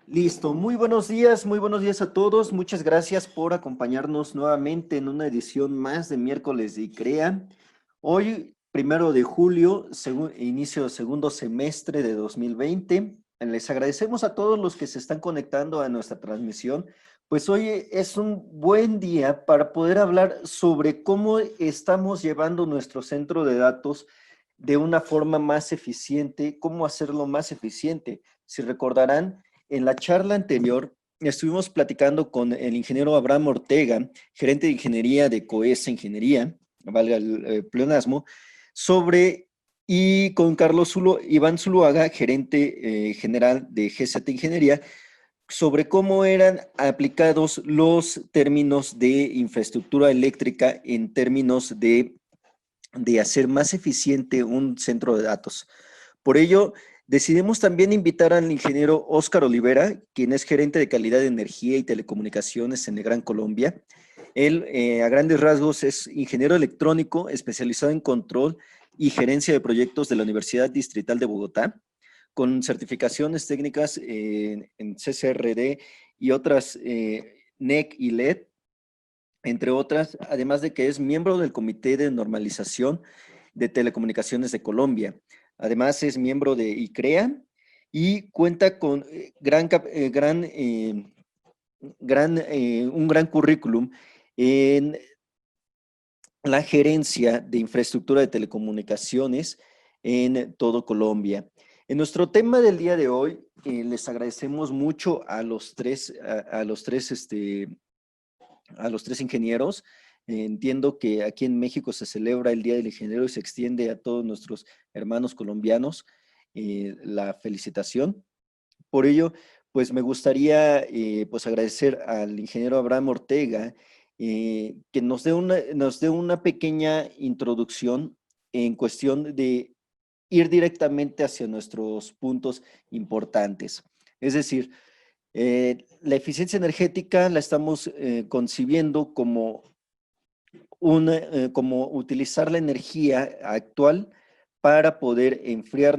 Listo, muy buenos días a todos. Muchas gracias por acompañarnos nuevamente en una edición más de miércoles de ICREA. Hoy, 1 de julio, inicio segundo semestre de 2020. Les agradecemos a todos los que se están conectando a nuestra transmisión, pues hoy es un buen día para poder hablar sobre cómo estamos llevando nuestro centro de datos de una forma más eficiente, cómo hacerlo más eficiente. Si recordarán, en la charla anterior estuvimos platicando con el ingeniero Abraham Ortega, gerente de ingeniería de COESA Ingeniería, valga el pleonasmo, y con Iván Zuluaga, gerente general de GCT Ingeniería, sobre cómo eran aplicados los términos de infraestructura eléctrica en términos de hacer más eficiente un centro de datos. Por ello, decidimos también invitar al ingeniero Óscar Olivera, quien es gerente de calidad de energía y telecomunicaciones en el Gran Colombia. Él, a grandes rasgos, es ingeniero electrónico especializado en control y gerencia de proyectos de la Universidad Distrital de Bogotá, con certificaciones técnicas en CCRD y otras NEC y LED, entre otras, además de que es miembro del Comité de Normalización de Telecomunicaciones de Colombia. Además, es miembro de ICREA y cuenta con un gran currículum en la gerencia de infraestructura de telecomunicaciones en todo Colombia. En nuestro tema del día de hoy, les agradecemos mucho a los tres ingenieros. Entiendo que aquí en México se celebra el Día del Ingeniero y se extiende a todos nuestros hermanos colombianos la felicitación. Por ello, pues me gustaría pues agradecer al ingeniero Abraham Ortega que nos dé una pequeña introducción en cuestión de ir directamente hacia nuestros puntos importantes. Es decir, la eficiencia energética la estamos concibiendo como utilizar la energía actual para poder enfriar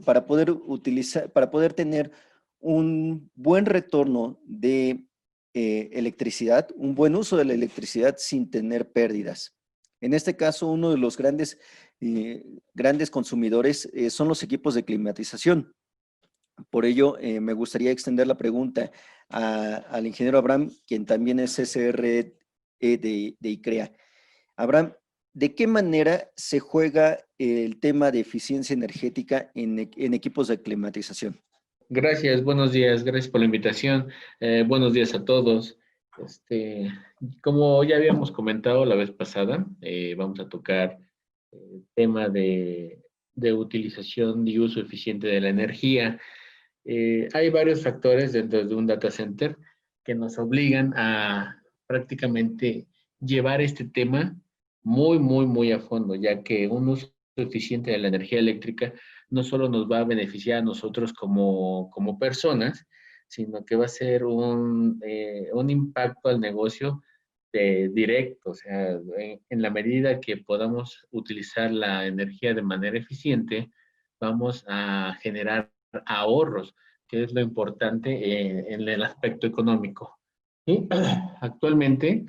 para poder tener un buen retorno de electricidad, un buen uso de la electricidad sin tener pérdidas. En este caso, uno de los grandes consumidores son los equipos de climatización. Por ello, me gustaría extender la pregunta al ingeniero Abraham, quien también es SRE de ICREA. Abraham, ¿de qué manera se juega el tema de eficiencia energética en equipos de climatización? Gracias, buenos días, gracias por la invitación. Buenos días a todos. Este, Como ya habíamos comentado la vez pasada, vamos a tocar el tema de utilización y uso eficiente de la energía. Hay varios factores dentro de un data center que nos obligan a prácticamente llevar este tema muy a fondo, ya que un uso eficiente de la energía eléctrica no solo nos va a beneficiar a nosotros como personas, sino que va a ser un impacto al negocio directo, o sea, en la medida que podamos utilizar la energía de manera eficiente, vamos a generar ahorros, que es lo importante en el aspecto económico. Y actualmente,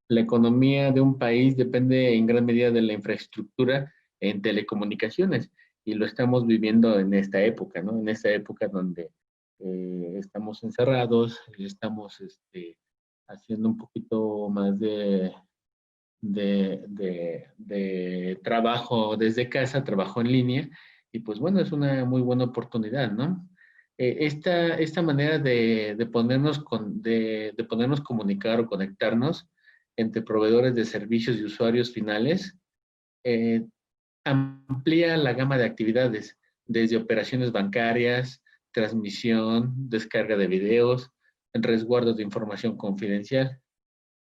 la economía de un país depende en gran medida de la infraestructura en telecomunicaciones y lo estamos viviendo en esta época, ¿no? En esta época donde estamos encerrados, estamos haciendo un poquito más de trabajo desde casa, trabajo en línea, y pues bueno, es una muy buena oportunidad, ¿no? Esta manera de ponernos comunicar o conectarnos entre proveedores de servicios y usuarios finales eh, amplía la gama de actividades, desde operaciones bancarias, transmisión, descarga de videos, resguardo de información confidencial.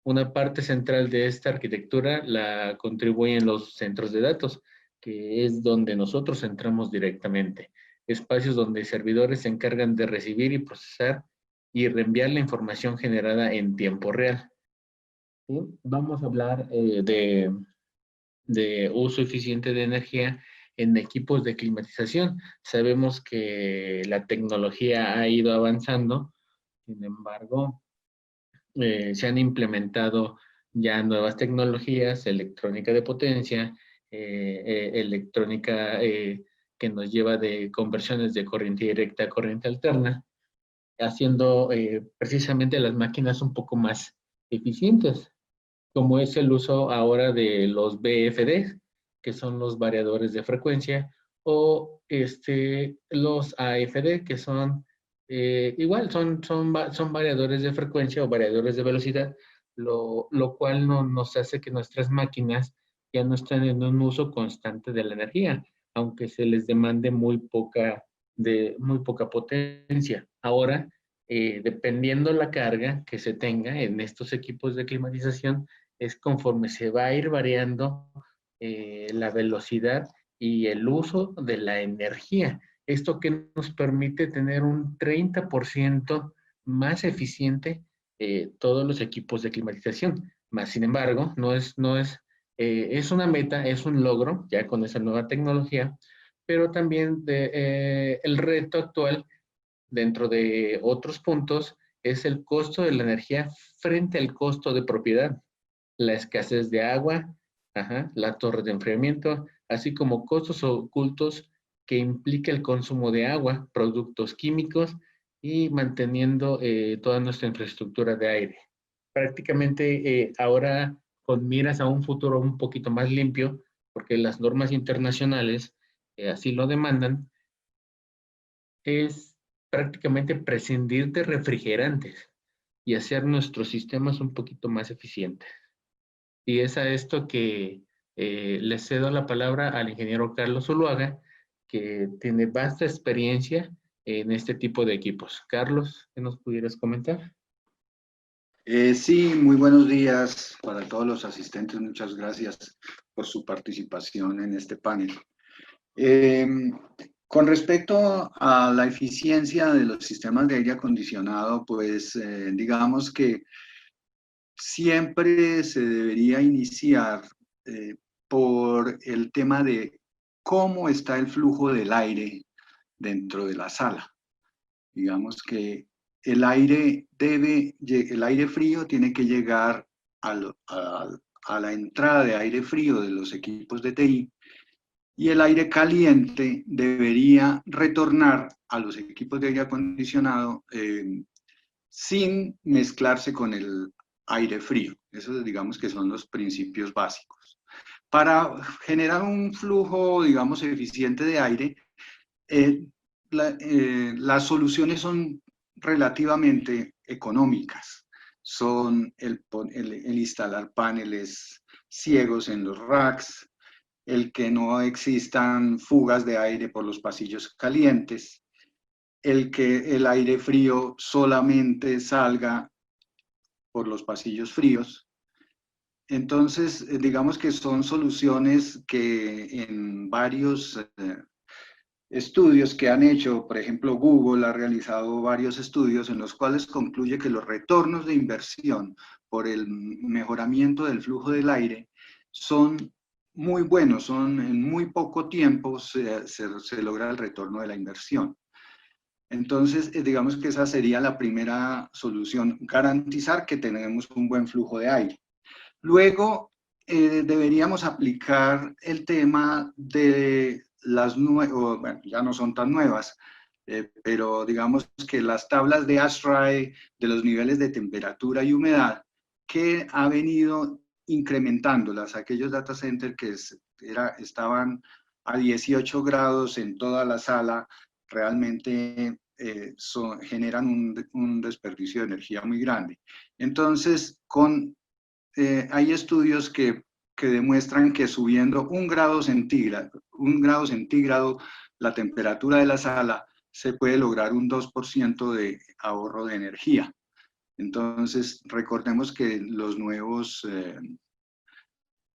Una parte central de esta arquitectura la contribuyen los centros de datos, que es donde nosotros entramos directamente. Espacios donde servidores se encargan de recibir y procesar y reenviar la información generada en tiempo real. ¿Sí? Vamos a hablar de uso eficiente de energía en equipos de climatización. Sabemos que la tecnología ha ido avanzando, sin embargo, se han implementado ya nuevas tecnologías, electrónica de potencia, electrónica que nos lleva de conversiones de corriente directa a corriente alterna, haciendo precisamente las máquinas un poco más eficientes, como es el uso ahora de los VFD, que son los variadores de frecuencia, o los AFD, que son igual, son variadores de frecuencia o variadores de velocidad, lo cual no, nos hace que nuestras máquinas ya no estén en un uso constante de la energía, aunque se les demande muy poca potencia. Ahora, dependiendo la carga que se tenga en estos equipos de climatización, es conforme se va a ir variando la velocidad y el uso de la energía. Esto que nos permite tener un 30% más eficiente todos los equipos de climatización. Más sin embargo, es una meta, es un logro ya con esa nueva tecnología, pero también el reto actual dentro de otros puntos es el costo de la energía frente al costo de propiedad, la escasez de agua, ajá, la torre de enfriamiento, así como costos ocultos que implica el consumo de agua, productos químicos y manteniendo toda nuestra infraestructura de aire. Prácticamente ahora con miras a un futuro un poquito más limpio, porque las normas internacionales así lo demandan, es prácticamente prescindir de refrigerantes y hacer nuestros sistemas un poquito más eficientes. Y es a esto que le cedo la palabra al ingeniero Carlos Zuluaga, que tiene vasta experiencia en este tipo de equipos. Carlos, ¿qué nos pudieras comentar? Sí, muy buenos días para todos los asistentes. Muchas gracias por su participación en este panel. Eh, con respecto a la eficiencia de los sistemas de aire acondicionado, pues digamos que siempre se debería iniciar por el tema de cómo está el flujo del aire dentro de la sala. Digamos que el aire frío tiene que llegar a la entrada de aire frío de los equipos de TI y el aire caliente debería retornar a los equipos de aire acondicionado sin mezclarse con el aire frío. Esos digamos que son los principios básicos. Para generar un flujo, digamos, eficiente de aire, eh, las soluciones son relativamente económicas. Son el instalar paneles ciegos en los racks, el que no existan fugas de aire por los pasillos calientes, el que el aire frío solamente salga por los pasillos fríos. Entonces, digamos que son soluciones que en varios estudios que han hecho, por ejemplo, Google ha realizado varios estudios en los cuales concluye que los retornos de inversión por el mejoramiento del flujo del aire son muy buenos, son en muy poco tiempo se logra el retorno de la inversión. Entonces, digamos que esa sería la primera solución, garantizar que tenemos un buen flujo de aire. Luego, deberíamos aplicar el tema de las nuevas, bueno, ya no son tan nuevas, pero digamos que las tablas de ASHRAE de los niveles de temperatura y humedad que ha venido incrementándolas, aquellos data centers que estaban a 18 grados en toda la sala, realmente generan un desperdicio de energía muy grande. Entonces, hay estudios que demuestran que subiendo un grado centígrado la temperatura de la sala, se puede lograr un 2% de ahorro de energía. Entonces, recordemos que los nuevos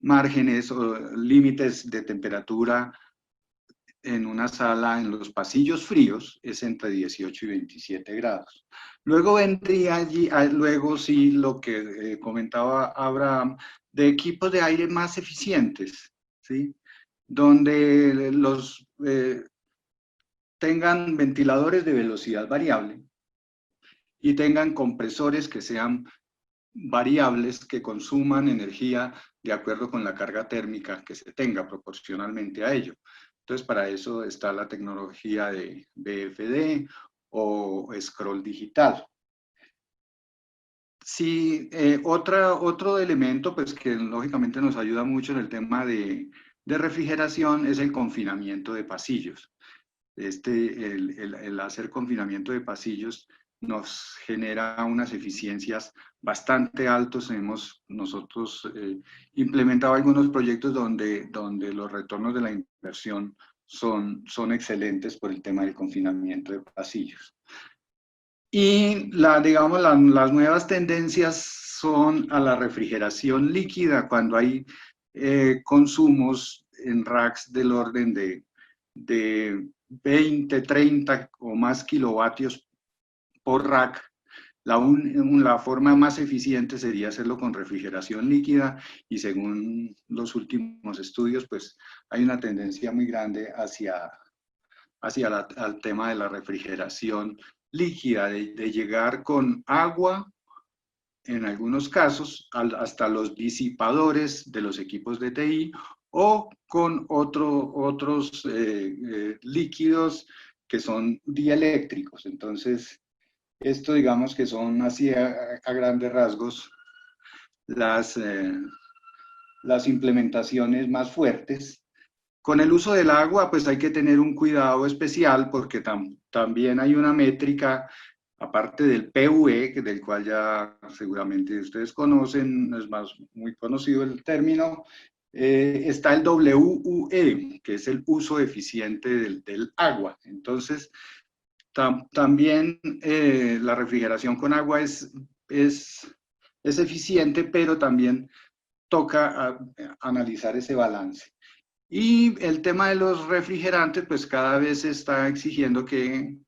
márgenes o límites de temperatura en una sala en los pasillos fríos es entre 18 y 27 grados. Luego vendría allí, luego sí lo que comentaba Abraham, de equipos de aire más eficientes, ¿sí? donde los tengan ventiladores de velocidad variable y tengan compresores que sean variables, que consuman energía de acuerdo con la carga térmica que se tenga proporcionalmente a ello. Entonces, para eso está la tecnología de BFD o scroll digital. Sí, otro elemento pues, que lógicamente nos ayuda mucho en el tema de refrigeración es el confinamiento de pasillos. El hacer confinamiento de pasillos nos genera unas eficiencias bastante altas. Hemos nosotros implementado algunos proyectos donde los retornos de la inversión son excelentes por el tema del confinamiento de pasillos. Y digamos, las nuevas tendencias son a la refrigeración líquida, cuando hay consumos en racks del orden de 20, 30 o más kilovatios por rack. La forma más eficiente sería hacerlo con refrigeración líquida, y según los últimos estudios, pues hay una tendencia muy grande hacia al tema de la refrigeración líquida, de llegar con agua, en algunos casos, hasta los disipadores de los equipos de TI, o con otros líquidos que son dieléctricos. Entonces, esto digamos que son así a grandes rasgos las implementaciones más fuertes. Con el uso del agua, pues hay que tener un cuidado especial, porque también hay una métrica, aparte del PUE, del cual ya seguramente ustedes conocen, es muy conocido el término, está el WUE, que es el uso eficiente del agua. Entonces, también la refrigeración con agua es eficiente, pero también toca analizar ese balance. Y el tema de los refrigerantes, pues cada vez se está exigiendo que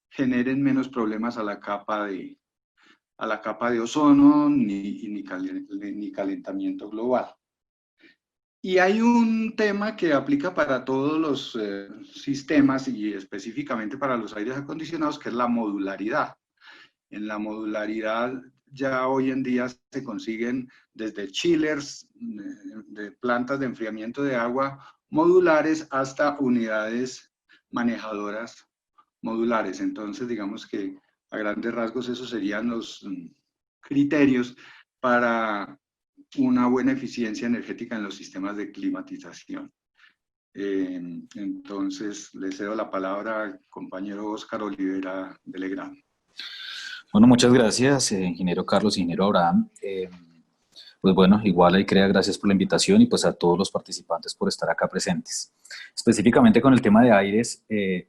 generen menos problemas a la capa de ozono ni calentamiento global. Y hay un tema que aplica para todos los sistemas, y específicamente para los aires acondicionados, que es la modularidad. En la modularidad ya hoy en día se consiguen desde chillers, de plantas de enfriamiento de agua modulares, hasta unidades manejadoras modulares. Entonces, digamos que a grandes rasgos esos serían los criterios para una buena eficiencia energética en los sistemas de climatización. Entonces, le cedo la palabra al compañero Óscar Olivera de Legrand. Bueno, muchas gracias, ingeniero Carlos, ingeniero Abraham. Pues bueno, igual ahí crea, gracias por la invitación, y pues a todos los participantes por estar acá presentes. Específicamente con el tema de aires,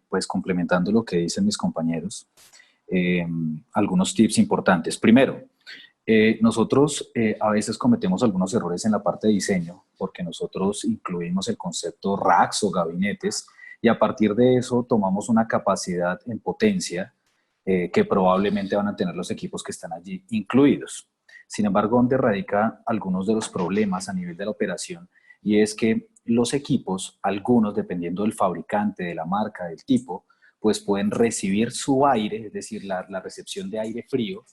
pues complementando lo que dicen mis compañeros, algunos tips importantes. Primero, nosotros a veces cometemos algunos errores en la parte de diseño, porque nosotros incluimos el concepto racks o gabinetes, y a partir de eso tomamos una capacidad en potencia que probablemente van a tener los equipos que están allí incluidos. Sin embargo, donde radica algunos de los problemas a nivel de la operación, y es que los equipos, algunos dependiendo del fabricante, de la marca, del tipo, pues pueden recibir su aire, es decir, la recepción de aire frío,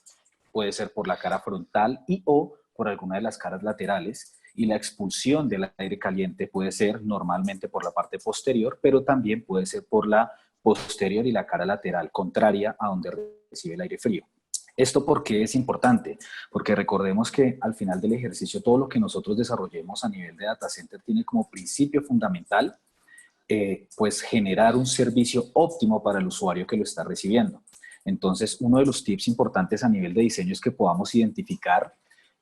puede ser por la cara frontal y o por alguna de las caras laterales, y la expulsión del aire caliente puede ser normalmente por la parte posterior, pero también puede ser por la posterior y la cara lateral contraria a donde recibe el aire frío. ¿Esto por qué es importante? Porque recordemos que al final del ejercicio todo lo que nosotros desarrollemos a nivel de data center tiene como principio fundamental pues generar un servicio óptimo para el usuario que lo está recibiendo. Entonces, uno de los tips importantes a nivel de diseño es que podamos identificar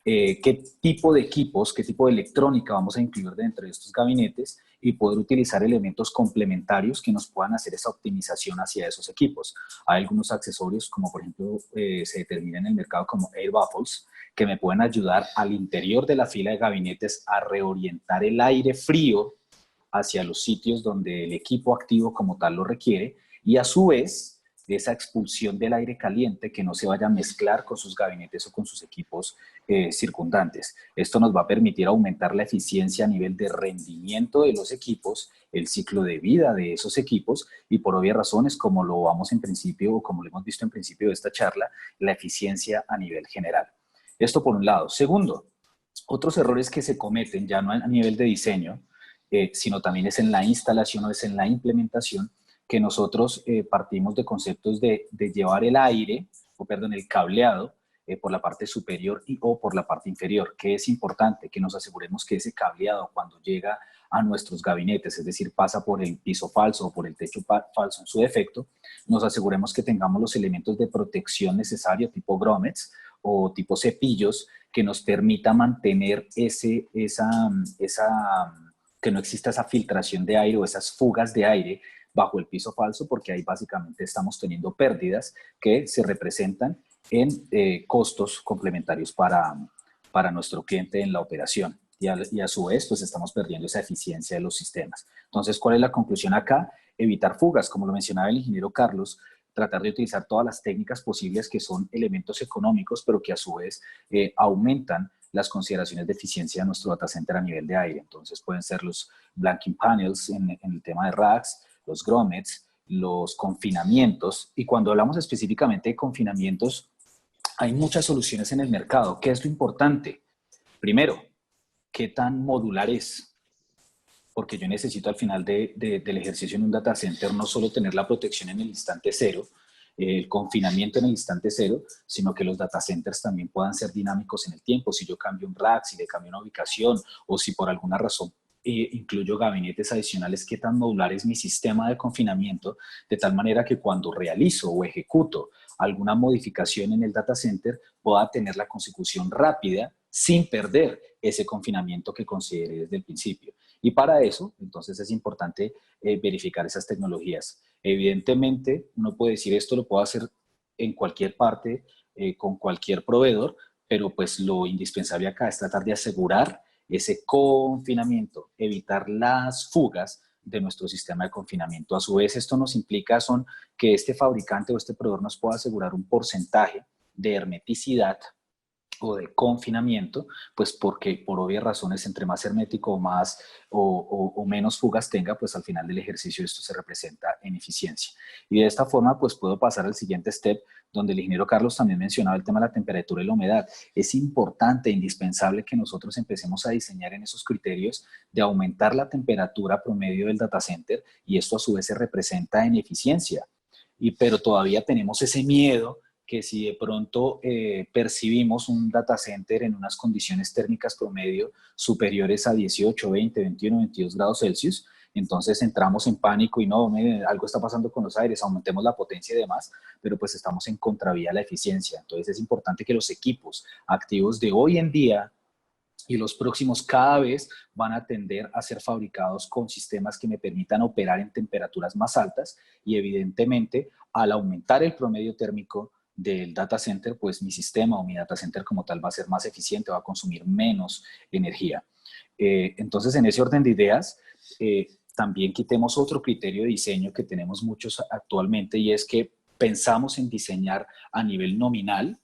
qué tipo de equipos, qué tipo de electrónica vamos a incluir dentro de estos gabinetes, y poder utilizar elementos complementarios que nos puedan hacer esa optimización hacia esos equipos. Hay algunos accesorios, como por ejemplo se determina en el mercado como Air Buffles, que me pueden ayudar al interior de la fila de gabinetes a reorientar el aire frío hacia los sitios donde el equipo activo como tal lo requiere, y a su vez de esa expulsión del aire caliente que no se vaya a mezclar con sus gabinetes o con sus equipos circundantes. Esto nos va a permitir aumentar la eficiencia a nivel de rendimiento de los equipos, el ciclo de vida de esos equipos y por obvias razones, como lo vamos en principio o como lo hemos visto en principio de esta charla, la eficiencia a nivel general. Esto por un lado. Segundo, otros errores que se cometen ya no a nivel de diseño, sino también es en la instalación o es en la implementación, que nosotros partimos de conceptos de llevar el aire, o perdón, el cableado por la parte superior o por la parte inferior, que es importante que nos aseguremos que ese cableado cuando llega a nuestros gabinetes, es decir, pasa por el piso falso o por el techo falso en su defecto, nos aseguremos que tengamos los elementos de protección necesarios tipo grommets o tipo cepillos que nos permita mantener que no exista esa filtración de aire o esas fugas de aire bajo el piso falso, porque ahí básicamente estamos teniendo pérdidas que se representan en costos complementarios para nuestro cliente en la operación. Y a su vez, pues estamos perdiendo esa eficiencia de los sistemas. Entonces, ¿cuál es la conclusión acá? Evitar fugas, como lo mencionaba el ingeniero Carlos, tratar de utilizar todas las técnicas posibles que son elementos económicos, pero que a su vez aumentan las consideraciones de eficiencia de nuestro data center a nivel de aire. Entonces, pueden ser los blanking panels en el tema de racks, los grommets, los confinamientos. Y cuando hablamos específicamente de confinamientos, hay muchas soluciones en el mercado. ¿Qué es lo importante? Primero, ¿qué tan modular es? Porque yo necesito al final del ejercicio en un data center no solo tener la protección en el instante cero, el confinamiento en el instante cero, sino que los data centers también puedan ser dinámicos en el tiempo. Si yo cambio un rack, si le cambio una ubicación o si por alguna razón incluyo gabinetes adicionales, qué tan modular es mi sistema de confinamiento, de tal manera que cuando realizo o ejecuto alguna modificación en el data center pueda tener la consecución rápida sin perder ese confinamiento que consideré desde el principio. Y para eso, entonces, es importante verificar esas tecnologías. Evidentemente, uno puede decir esto lo puedo hacer en cualquier parte, con cualquier proveedor, pero pues lo indispensable acá es tratar de asegurar ese confinamiento, evitar las fugas de nuestro sistema de confinamiento. A su vez, esto nos implica que este fabricante o este proveedor nos pueda asegurar un porcentaje de hermeticidad o de confinamiento, pues porque por obvias razones, entre más hermético o menos fugas tenga, pues al final del ejercicio esto se representa en eficiencia. Y de esta forma, pues puedo pasar al siguiente step, donde el ingeniero Carlos también mencionaba el tema de la temperatura y la humedad. Es importante, indispensable que nosotros empecemos a diseñar en esos criterios de aumentar la temperatura promedio del data center y esto a su vez se representa en eficiencia. Pero todavía tenemos ese miedo que si de pronto percibimos un data center en unas condiciones térmicas promedio superiores a 18, 20, 21, 22 grados Celsius, entonces entramos en pánico y no, miren, algo está pasando con los aires, aumentemos la potencia y demás, pero pues estamos en contravía a la eficiencia. Entonces es importante que los equipos activos de hoy en día y los próximos cada vez van a tender a ser fabricados con sistemas que me permitan operar en temperaturas más altas y evidentemente al aumentar el promedio térmico del data center, pues mi sistema o mi data center como tal va a ser más eficiente, va a consumir menos energía. Entonces, en ese orden de ideas, también quitemos otro criterio de diseño que tenemos muchos actualmente y es que pensamos en diseñar a nivel nominal,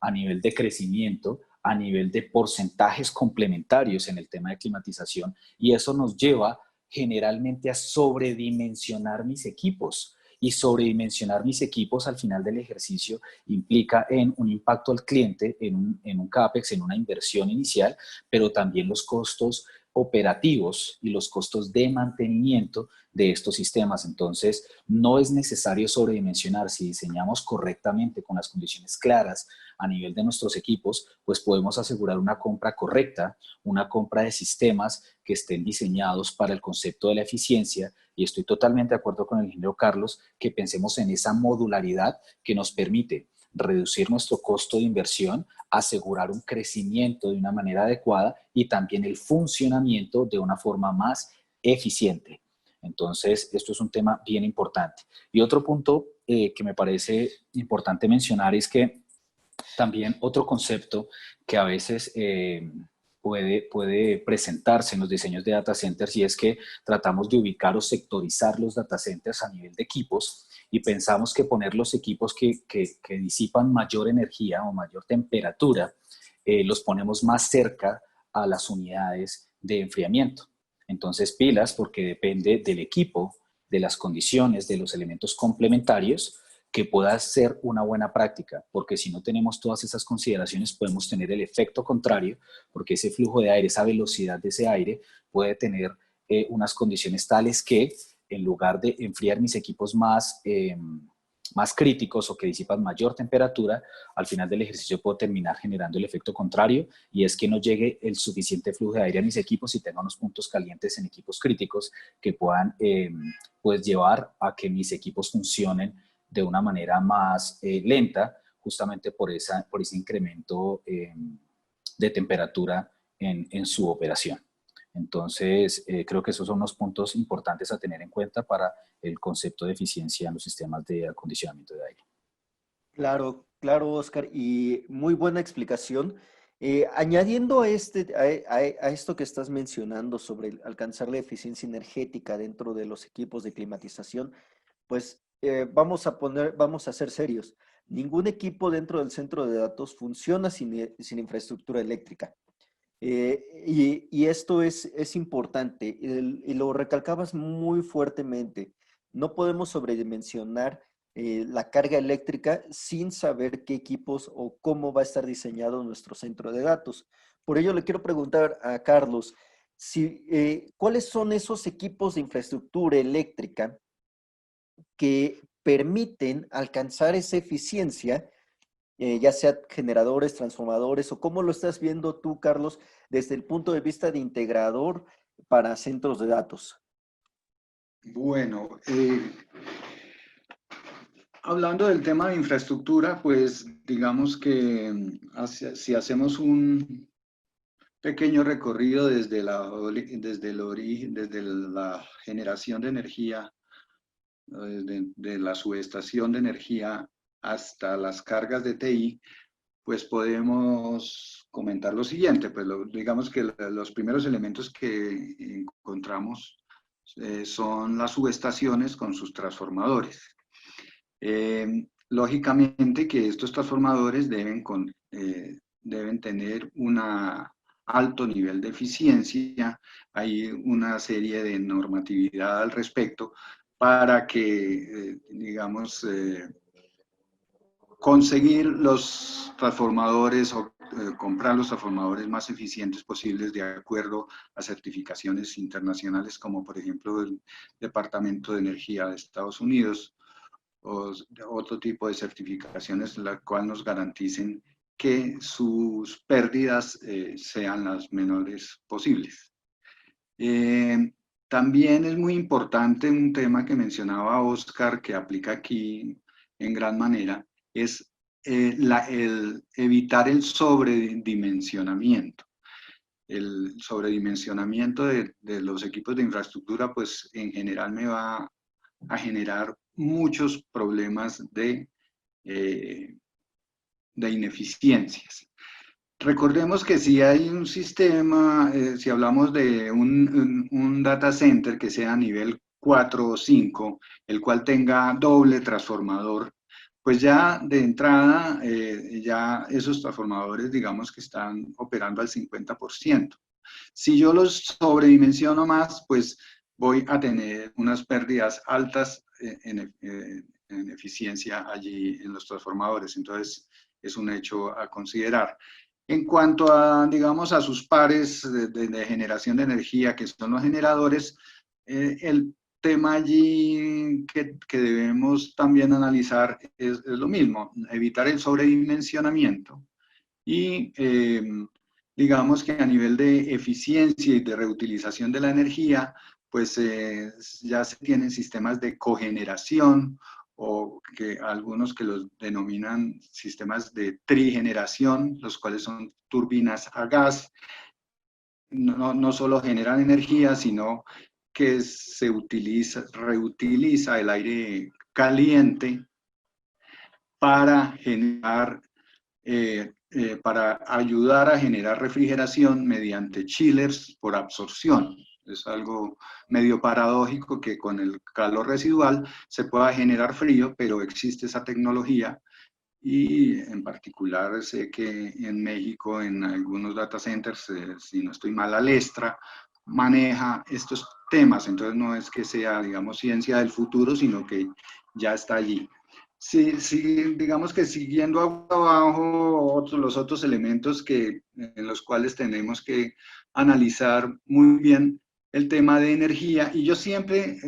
a nivel de crecimiento, a nivel de porcentajes complementarios en el tema de climatización y eso nos lleva generalmente a sobredimensionar mis equipos. Y sobredimensionar mis equipos al final del ejercicio implica en un impacto al cliente, en un CAPEX, en una inversión inicial, pero también los costos operativos y los costos de mantenimiento de estos sistemas. Entonces, no es necesario sobredimensionar. Si diseñamos correctamente con las condiciones claras a nivel de nuestros equipos, pues podemos asegurar una compra correcta, una compra de sistemas que estén diseñados para el concepto de la eficiencia. Y estoy totalmente de acuerdo con el ingeniero Carlos que pensemos en esa modularidad que nos permite reducir nuestro costo de inversión, asegurar un crecimiento de una manera adecuada y también el funcionamiento de una forma más eficiente. Entonces, esto es un tema bien importante. Y otro punto que me parece importante mencionar es que también otro concepto que a veces puede presentarse en los diseños de data centers, y es que tratamos de ubicar o sectorizar los data centers a nivel de equipos, y pensamos que poner los equipos que disipan mayor energía o mayor temperatura, los ponemos más cerca a las unidades de enfriamiento. Entonces, pilas, porque depende del equipo, de las condiciones, de los elementos complementarios, que pueda ser una buena práctica, porque si no tenemos todas esas consideraciones podemos tener el efecto contrario, porque ese flujo de aire, esa velocidad de ese aire puede tener unas condiciones tales que en lugar de enfriar mis equipos más críticos o que disipan mayor temperatura, al final del ejercicio puedo terminar generando el efecto contrario, y es que no llegue el suficiente flujo de aire a mis equipos y tenga unos puntos calientes en equipos críticos que puedan pues llevar a que mis equipos funcionen de una manera más lenta, justamente por ese incremento de temperatura en su operación. Entonces, creo que esos son unos puntos importantes a tener en cuenta para el concepto de eficiencia en los sistemas de acondicionamiento de aire. Claro, claro, Oscar, y muy buena explicación. Añadiendo a esto que estás mencionando sobre alcanzar la eficiencia energética dentro de los equipos de climatización, pues vamos a ser serios. Ningún equipo dentro del centro de datos funciona sin infraestructura eléctrica. Y esto es importante, y lo recalcabas muy fuertemente. No podemos sobredimensionar la carga eléctrica sin saber qué equipos o cómo va a estar diseñado nuestro centro de datos. Por ello le quiero preguntar a Carlos, ¿cuáles son esos equipos de infraestructura eléctrica que permiten alcanzar esa eficiencia, ya sea generadores, transformadores, o cómo lo estás viendo tú, Carlos, desde el punto de vista de integrador para centros de datos? Bueno, hablando del tema de infraestructura, pues digamos que si hacemos un pequeño recorrido desde la generación de energía, de la subestación de energía hasta las cargas de TI, pues podemos comentar lo siguiente. Pues digamos que los primeros elementos que encontramos son las subestaciones con sus transformadores. Lógicamente que estos transformadores deben tener un alto nivel de eficiencia. Hay una serie de normatividad al respecto para que, digamos, conseguir los transformadores o comprar los transformadores más eficientes posibles de acuerdo a certificaciones internacionales, como por ejemplo el Departamento de Energía de Estados Unidos, o otro tipo de certificaciones, la cual nos garanticen que sus pérdidas sean las menores posibles. También es muy importante un tema que mencionaba Oscar, que aplica aquí en gran manera, es el evitar el sobredimensionamiento. El sobredimensionamiento de los equipos de infraestructura, pues en general me va a generar muchos problemas de ineficiencias. Recordemos que si hay un sistema, si hablamos de un data center que sea a nivel 4 o 5, el cual tenga doble transformador, pues ya de entrada, ya esos transformadores, digamos que están operando al 50%. Si yo los sobredimensiono más, pues voy a tener unas pérdidas altas en eficiencia allí en los transformadores. Entonces, es un hecho a considerar. En cuanto a, digamos, a sus pares de generación de energía, que son los generadores, el tema allí que debemos también analizar es lo mismo, evitar el sobredimensionamiento y digamos que a nivel de eficiencia y de reutilización de la energía, pues ya se tienen sistemas de cogeneración, o que algunos que los denominan sistemas de trigeneración, los cuales son turbinas a gas. No solo generan energía, sino que se reutiliza el aire caliente para generar para ayudar a generar refrigeración mediante chillers por absorción. Es algo medio paradójico que con el calor residual se pueda generar frío, pero existe esa tecnología y en particular sé que en México, en algunos data centers, si no estoy mal, Alestra maneja estos temas, entonces no es que sea, digamos, ciencia del futuro, sino que ya está allí. Sí, sí, digamos que siguiendo abajo los otros elementos en los cuales tenemos que analizar muy bien el tema de energía, y yo siempre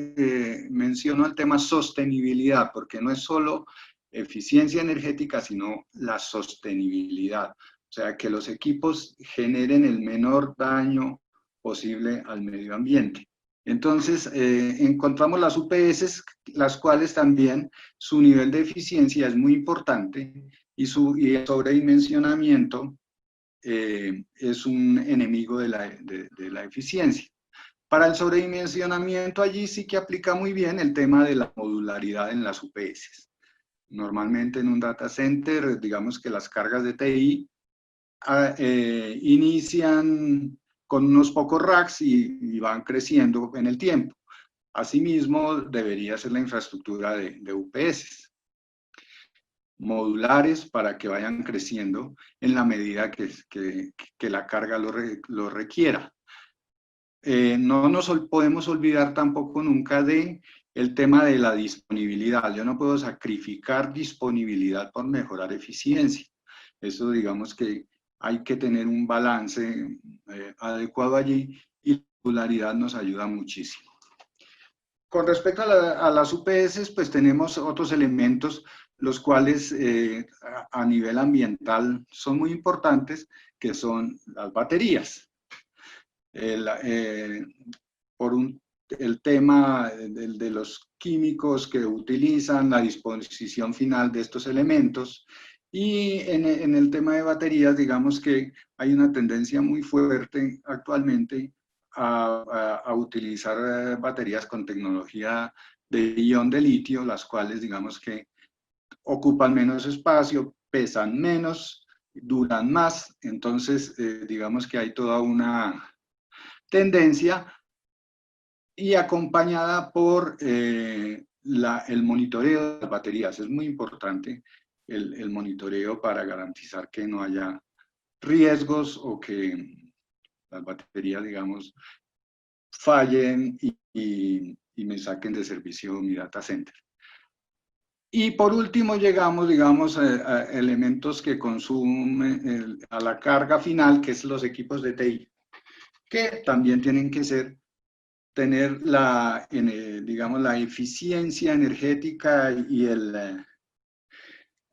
menciono el tema sostenibilidad, porque no es solo eficiencia energética, sino la sostenibilidad. O sea, que los equipos generen el menor daño posible al medio ambiente. Entonces, encontramos las UPS, las cuales también su nivel de eficiencia es muy importante y el sobredimensionamiento es un enemigo de la eficiencia. Para el sobredimensionamiento allí sí que aplica muy bien el tema de la modularidad en las UPS. Normalmente en un data center, digamos que las cargas de TI inician con unos pocos racks y van creciendo en el tiempo. Asimismo, debería ser la infraestructura de UPS, modulares para que vayan creciendo en la medida que la carga lo requiera. No nos podemos olvidar tampoco nunca el tema de la disponibilidad. Yo no puedo sacrificar disponibilidad por mejorar eficiencia. Eso digamos que hay que tener un balance adecuado allí y la modularidad nos ayuda muchísimo. Con respecto a las UPS, pues tenemos otros elementos, los cuales a nivel ambiental son muy importantes, que son las baterías. El tema de los químicos que utilizan, la disposición final de estos elementos, y en el tema de baterías, digamos que hay una tendencia muy fuerte actualmente a utilizar baterías con tecnología de ion de litio, las cuales digamos que ocupan menos espacio, pesan menos, duran más, entonces digamos que hay toda una tendencia y acompañada por el monitoreo de las baterías. Es muy importante el monitoreo para garantizar que no haya riesgos o que las baterías, digamos, fallen y me saquen de servicio mi data center. Y por último llegamos, digamos, a elementos que consumen a la carga final, que es los equipos de TI, que también tienen que tener digamos, la eficiencia energética y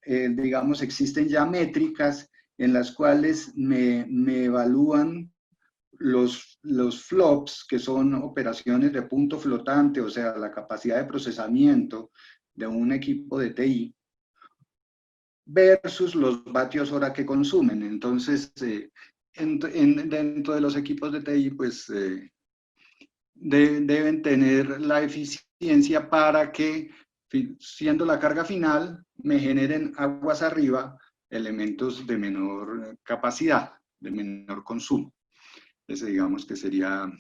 digamos, existen ya métricas en las cuales me evalúan los flops, que son operaciones de punto flotante, o sea, la capacidad de procesamiento de un equipo de TI, versus los vatios hora que consumen. Entonces, dentro de los equipos de TI, pues deben tener la eficiencia para que, siendo la carga final, me generen aguas arriba elementos de menor capacidad, de menor consumo. Ese digamos que sería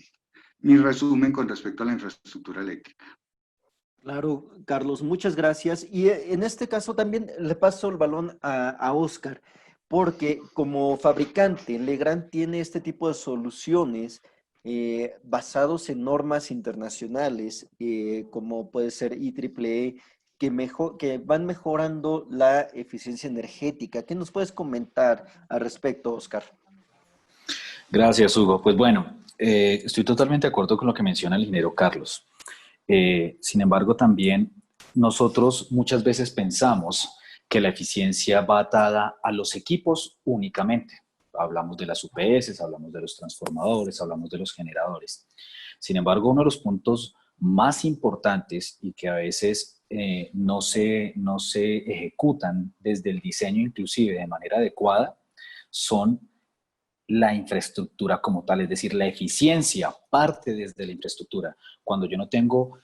mi resumen con respecto a la infraestructura eléctrica. Claro, Carlos, muchas gracias. Y en este caso también le paso el balón a Oscar, porque como fabricante, Legrand tiene este tipo de soluciones basados en normas internacionales, como puede ser IEEE, que van mejorando la eficiencia energética. ¿Qué nos puedes comentar al respecto, Oscar? Gracias, Hugo. Pues bueno, estoy totalmente de acuerdo con lo que menciona el ingeniero Carlos. Sin embargo, también nosotros muchas veces pensamos que la eficiencia va atada a los equipos únicamente. Hablamos de las UPS, hablamos de los transformadores, hablamos de los generadores. Sin embargo, uno de los puntos más importantes y que a veces no se ejecutan desde el diseño inclusive de manera adecuada son la infraestructura como tal, es decir, la eficiencia parte desde la infraestructura. Cuando yo no tengo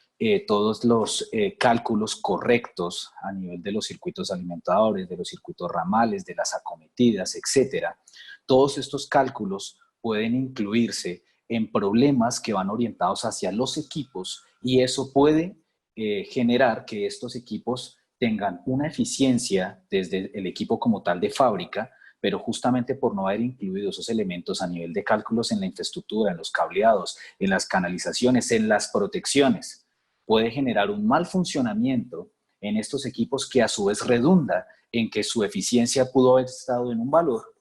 todos los cálculos correctos a nivel de los circuitos alimentadores, de los circuitos ramales, de las acometidas, etcétera. Todos estos cálculos pueden incluirse en problemas que van orientados hacia los equipos y eso puede generar que estos equipos tengan una eficiencia desde el equipo como tal de fábrica, pero justamente por no haber incluido esos elementos a nivel de cálculos en la infraestructura, en los cableados, en las canalizaciones, en las protecciones, puede generar un mal funcionamiento en estos equipos que a su vez redunda en que su eficiencia pudo haber estado en un valor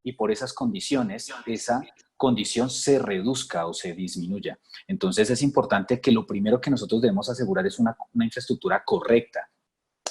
y por esas condiciones, esa condición se reduzca o se disminuya. Entonces es importante que lo primero que nosotros debemos asegurar es una infraestructura correcta.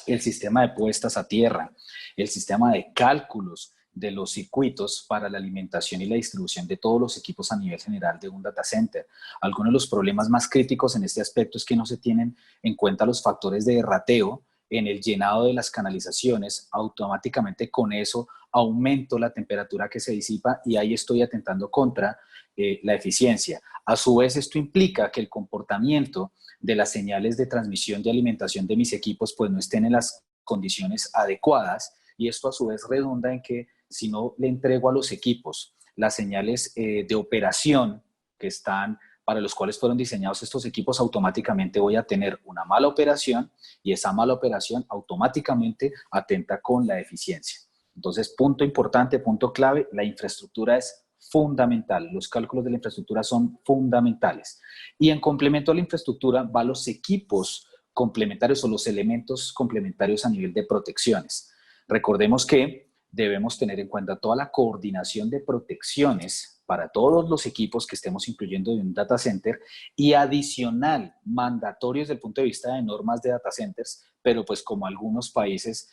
El sistema de puestas a tierra, el sistema de cálculos de los circuitos para la alimentación y la distribución de todos los equipos a nivel general de un data center. Algunos de los problemas más críticos en este aspecto es que no se tienen en cuenta los factores de rateo en el llenado de las canalizaciones. Automáticamente con eso aumento la temperatura que se disipa y ahí estoy atentando contra la eficiencia. A su vez, esto implica que el comportamiento de las señales de transmisión de alimentación de mis equipos pues no estén en las condiciones adecuadas y esto a su vez redunda en que si no le entrego a los equipos las señales de operación que están para los cuales fueron diseñados estos equipos, automáticamente voy a tener una mala operación y esa mala operación automáticamente atenta con la eficiencia. Entonces, punto importante, punto clave, la infraestructura es fundamental. Los cálculos de la infraestructura son fundamentales. Y en complemento a la infraestructura van los equipos complementarios o los elementos complementarios a nivel de protecciones. Recordemos que debemos tener en cuenta toda la coordinación de protecciones para todos los equipos que estemos incluyendo en un data center y adicional, mandatorios desde el punto de vista de normas de data centers, pero pues como algunos países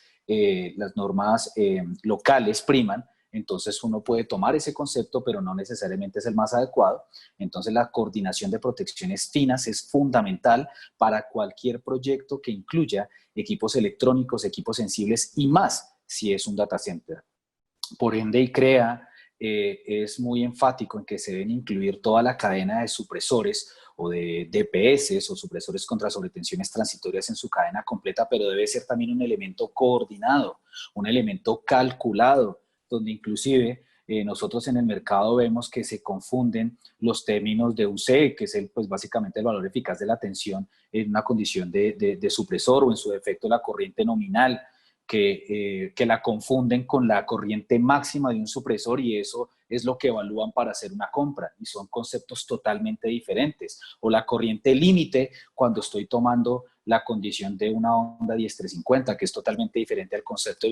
las normas locales priman, entonces uno puede tomar ese concepto, pero no necesariamente es el más adecuado. Entonces la coordinación de protecciones finas es fundamental para cualquier proyecto que incluya equipos electrónicos, equipos sensibles y más si es un data center. Por ende, ICREA es muy enfático en que se deben incluir toda la cadena de supresores o de DPS o supresores contra sobretensiones transitorias en su cadena completa, pero debe ser también un elemento coordinado, un elemento calculado, donde inclusive nosotros en el mercado vemos que se confunden los términos de UC, que es pues básicamente el valor eficaz de la tensión en una condición de supresor o en su defecto la corriente nominal, que la confunden con la corriente máxima de un supresor y eso es lo que evalúan para hacer una compra y son conceptos totalmente diferentes. O la corriente límite cuando estoy tomando la condición de una onda 10350, que es totalmente diferente al concepto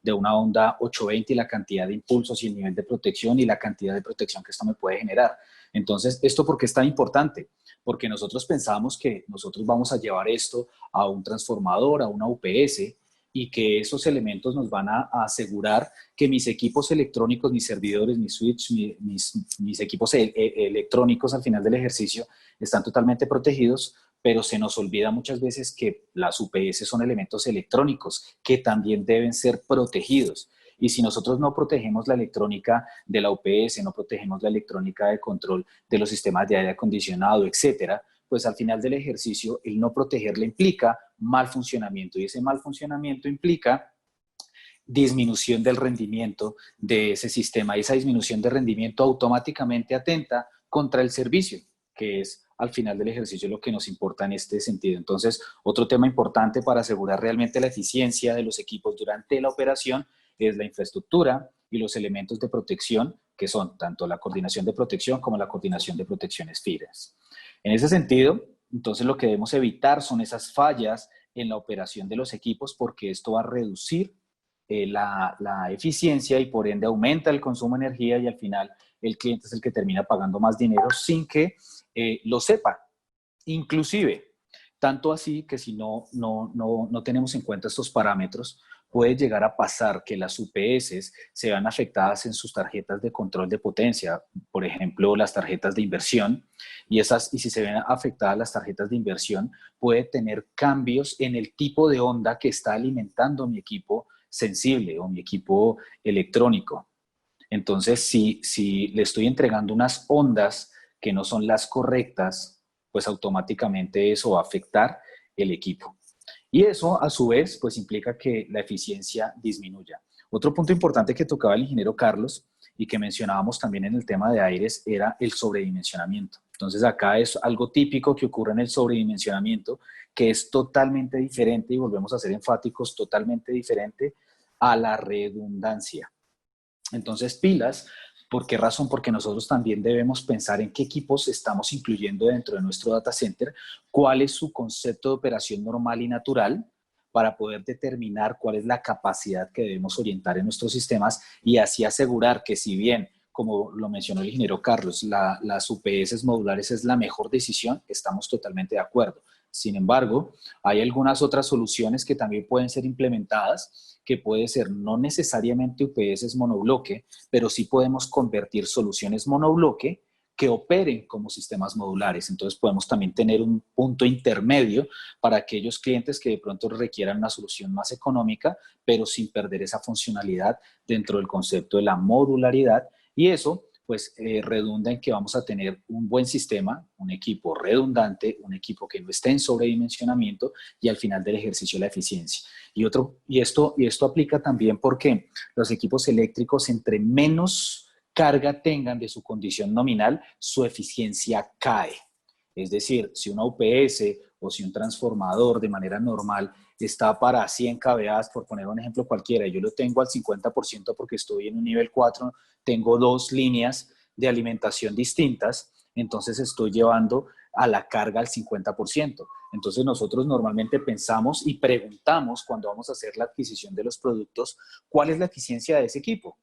de una onda 820 y la cantidad de impulsos y el nivel de protección y la cantidad de protección que esto me puede generar. Entonces, ¿esto por qué es tan importante? Porque nosotros pensamos que nosotros vamos a llevar esto a un transformador, a una UPS, y que esos elementos nos van a asegurar que mis equipos electrónicos, mis servidores, mis switch, mis equipos electrónicos al final del ejercicio están totalmente protegidos, pero se nos olvida muchas veces que las UPS son elementos electrónicos que también deben ser protegidos. Y si nosotros no protegemos la electrónica de la UPS, no protegemos la electrónica de control de los sistemas de aire acondicionado, etcétera, pues al final del ejercicio el no protegerla implica mal funcionamiento y ese mal funcionamiento implica disminución del rendimiento de ese sistema y esa disminución de rendimiento automáticamente atenta contra el servicio, que es al final del ejercicio lo que nos importa en este sentido. Entonces, otro tema importante para asegurar realmente la eficiencia de los equipos durante la operación es la infraestructura y los elementos de protección, que son tanto la coordinación de protección como la coordinación de protecciones finas. En ese sentido, entonces lo que debemos evitar son esas fallas en la operación de los equipos porque esto va a reducir la eficiencia y por ende aumenta el consumo de energía y al final el cliente es el que termina pagando más dinero sin que lo sepa. Inclusive, tanto así que si no tenemos en cuenta estos parámetros, puede llegar a pasar que las UPS se vean afectadas en sus tarjetas de control de potencia, por ejemplo, las tarjetas de inversión, y si se ven afectadas las tarjetas de inversión, puede tener cambios en el tipo de onda que está alimentando mi equipo sensible o mi equipo electrónico. Entonces, si le estoy entregando unas ondas que no son las correctas, pues automáticamente eso va a afectar el equipo. Y eso, a su vez, pues implica que la eficiencia disminuya. Otro punto importante que tocaba el ingeniero Carlos y que mencionábamos también en el tema de aires era el sobredimensionamiento. Entonces acá es algo típico que ocurre en el sobredimensionamiento, que es totalmente diferente, y volvemos a ser enfáticos, totalmente diferente a la redundancia. Entonces, pilas. ¿Por qué razón? Porque nosotros también debemos pensar en qué equipos estamos incluyendo dentro de nuestro data center, cuál es su concepto de operación normal y natural, para poder determinar cuál es la capacidad que debemos orientar en nuestros sistemas y así asegurar que, si bien, como lo mencionó el ingeniero Carlos, las UPS modulares es la mejor decisión, estamos totalmente de acuerdo. Sin embargo, hay algunas otras soluciones que también pueden ser implementadas, que puede ser no necesariamente UPS monobloque, pero sí podemos convertir soluciones monobloque que operen como sistemas modulares. Entonces podemos también tener un punto intermedio para aquellos clientes que de pronto requieran una solución más económica, pero sin perder esa funcionalidad dentro del concepto de la modularidad, y eso pues redunda en que vamos a tener un buen sistema, un equipo redundante, un equipo que no esté en sobredimensionamiento, y al final del ejercicio la eficiencia. Y esto aplica también porque los equipos eléctricos, entre menos carga tengan de su condición nominal, su eficiencia cae. Es decir, si una UPS o si un transformador de manera normal está para 100 kVA, por poner un ejemplo cualquiera, y yo lo tengo al 50% porque estoy en un nivel 4, tengo dos líneas de alimentación distintas, entonces estoy llevando a la carga al 50%. Entonces nosotros normalmente pensamos y preguntamos cuando vamos a hacer la adquisición de los productos, ¿cuál es la eficiencia de ese equipo?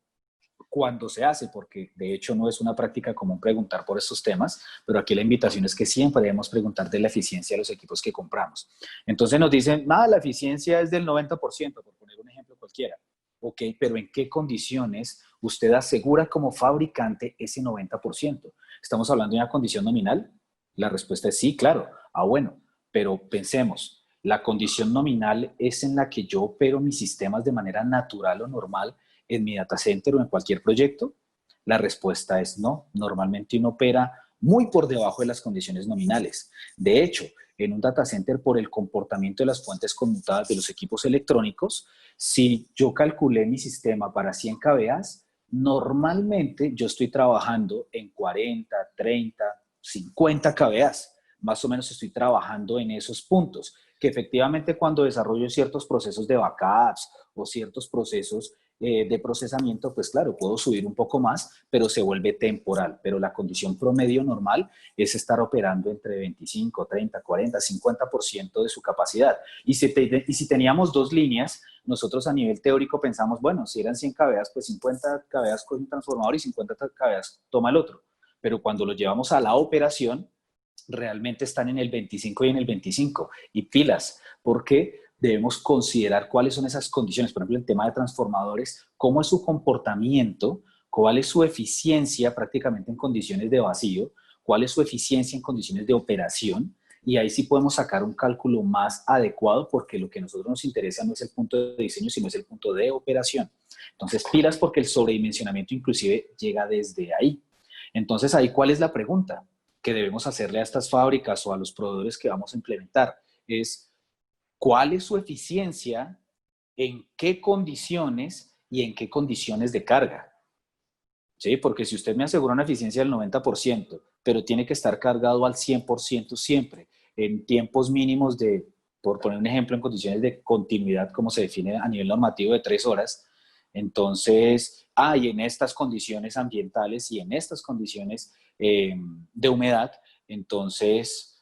Cuando se hace, porque de hecho no es una práctica común preguntar por estos temas, pero aquí la invitación es que siempre debemos preguntar de la eficiencia de los equipos que compramos. Entonces nos dicen, nada, la eficiencia es del 90%, por poner un ejemplo cualquiera. Ok, pero ¿en qué condiciones usted asegura como fabricante ese 90%? ¿Estamos hablando de una condición nominal? La respuesta es sí, claro. Bueno, pero pensemos, ¿la condición nominal es en la que yo opero mis sistemas de manera natural o normal en mi data center o en cualquier proyecto? La respuesta es no. Normalmente uno opera muy por debajo de las condiciones nominales. De hecho, en un data center, por el comportamiento de las fuentes conmutadas de los equipos electrónicos, si yo calculé mi sistema para 100 kVA, normalmente yo estoy trabajando en 40, 30, 50 kVA. Más o menos estoy trabajando en esos puntos, que efectivamente cuando desarrollo ciertos procesos de backups o ciertos procesos de procesamiento, pues claro, puedo subir un poco más, pero se vuelve temporal. Pero la condición promedio normal es estar operando entre 25, 30, 40, 50% de su capacidad. Y si teníamos dos líneas, nosotros a nivel teórico pensamos, bueno, si eran 100 kVA, pues 50 kVA con un transformador y 50 kVA toma el otro. Pero cuando lo llevamos a la operación, realmente están en el 25 y en el 25. Y pilas, porque debemos considerar cuáles son esas condiciones. Por ejemplo, el tema de transformadores, cómo es su comportamiento, cuál es su eficiencia prácticamente en condiciones de vacío, cuál es su eficiencia en condiciones de operación, y ahí sí podemos sacar un cálculo más adecuado, porque lo que a nosotros nos interesa no es el punto de diseño, sino es el punto de operación. Entonces, pilas, porque el sobredimensionamiento inclusive llega desde ahí. Entonces, ahí, ¿cuál es la pregunta que debemos hacerle a estas fábricas o a los proveedores que vamos a implementar? Es, ¿cuál es su eficiencia? ¿En qué condiciones y en qué condiciones de carga? ¿Sí? Porque si usted me asegura una eficiencia del 90%, pero tiene que estar cargado al 100% siempre, en tiempos mínimos de, por poner un ejemplo, en condiciones de continuidad, como se define a nivel normativo, de 3 horas, entonces, y en estas condiciones ambientales y en estas condiciones de humedad, entonces,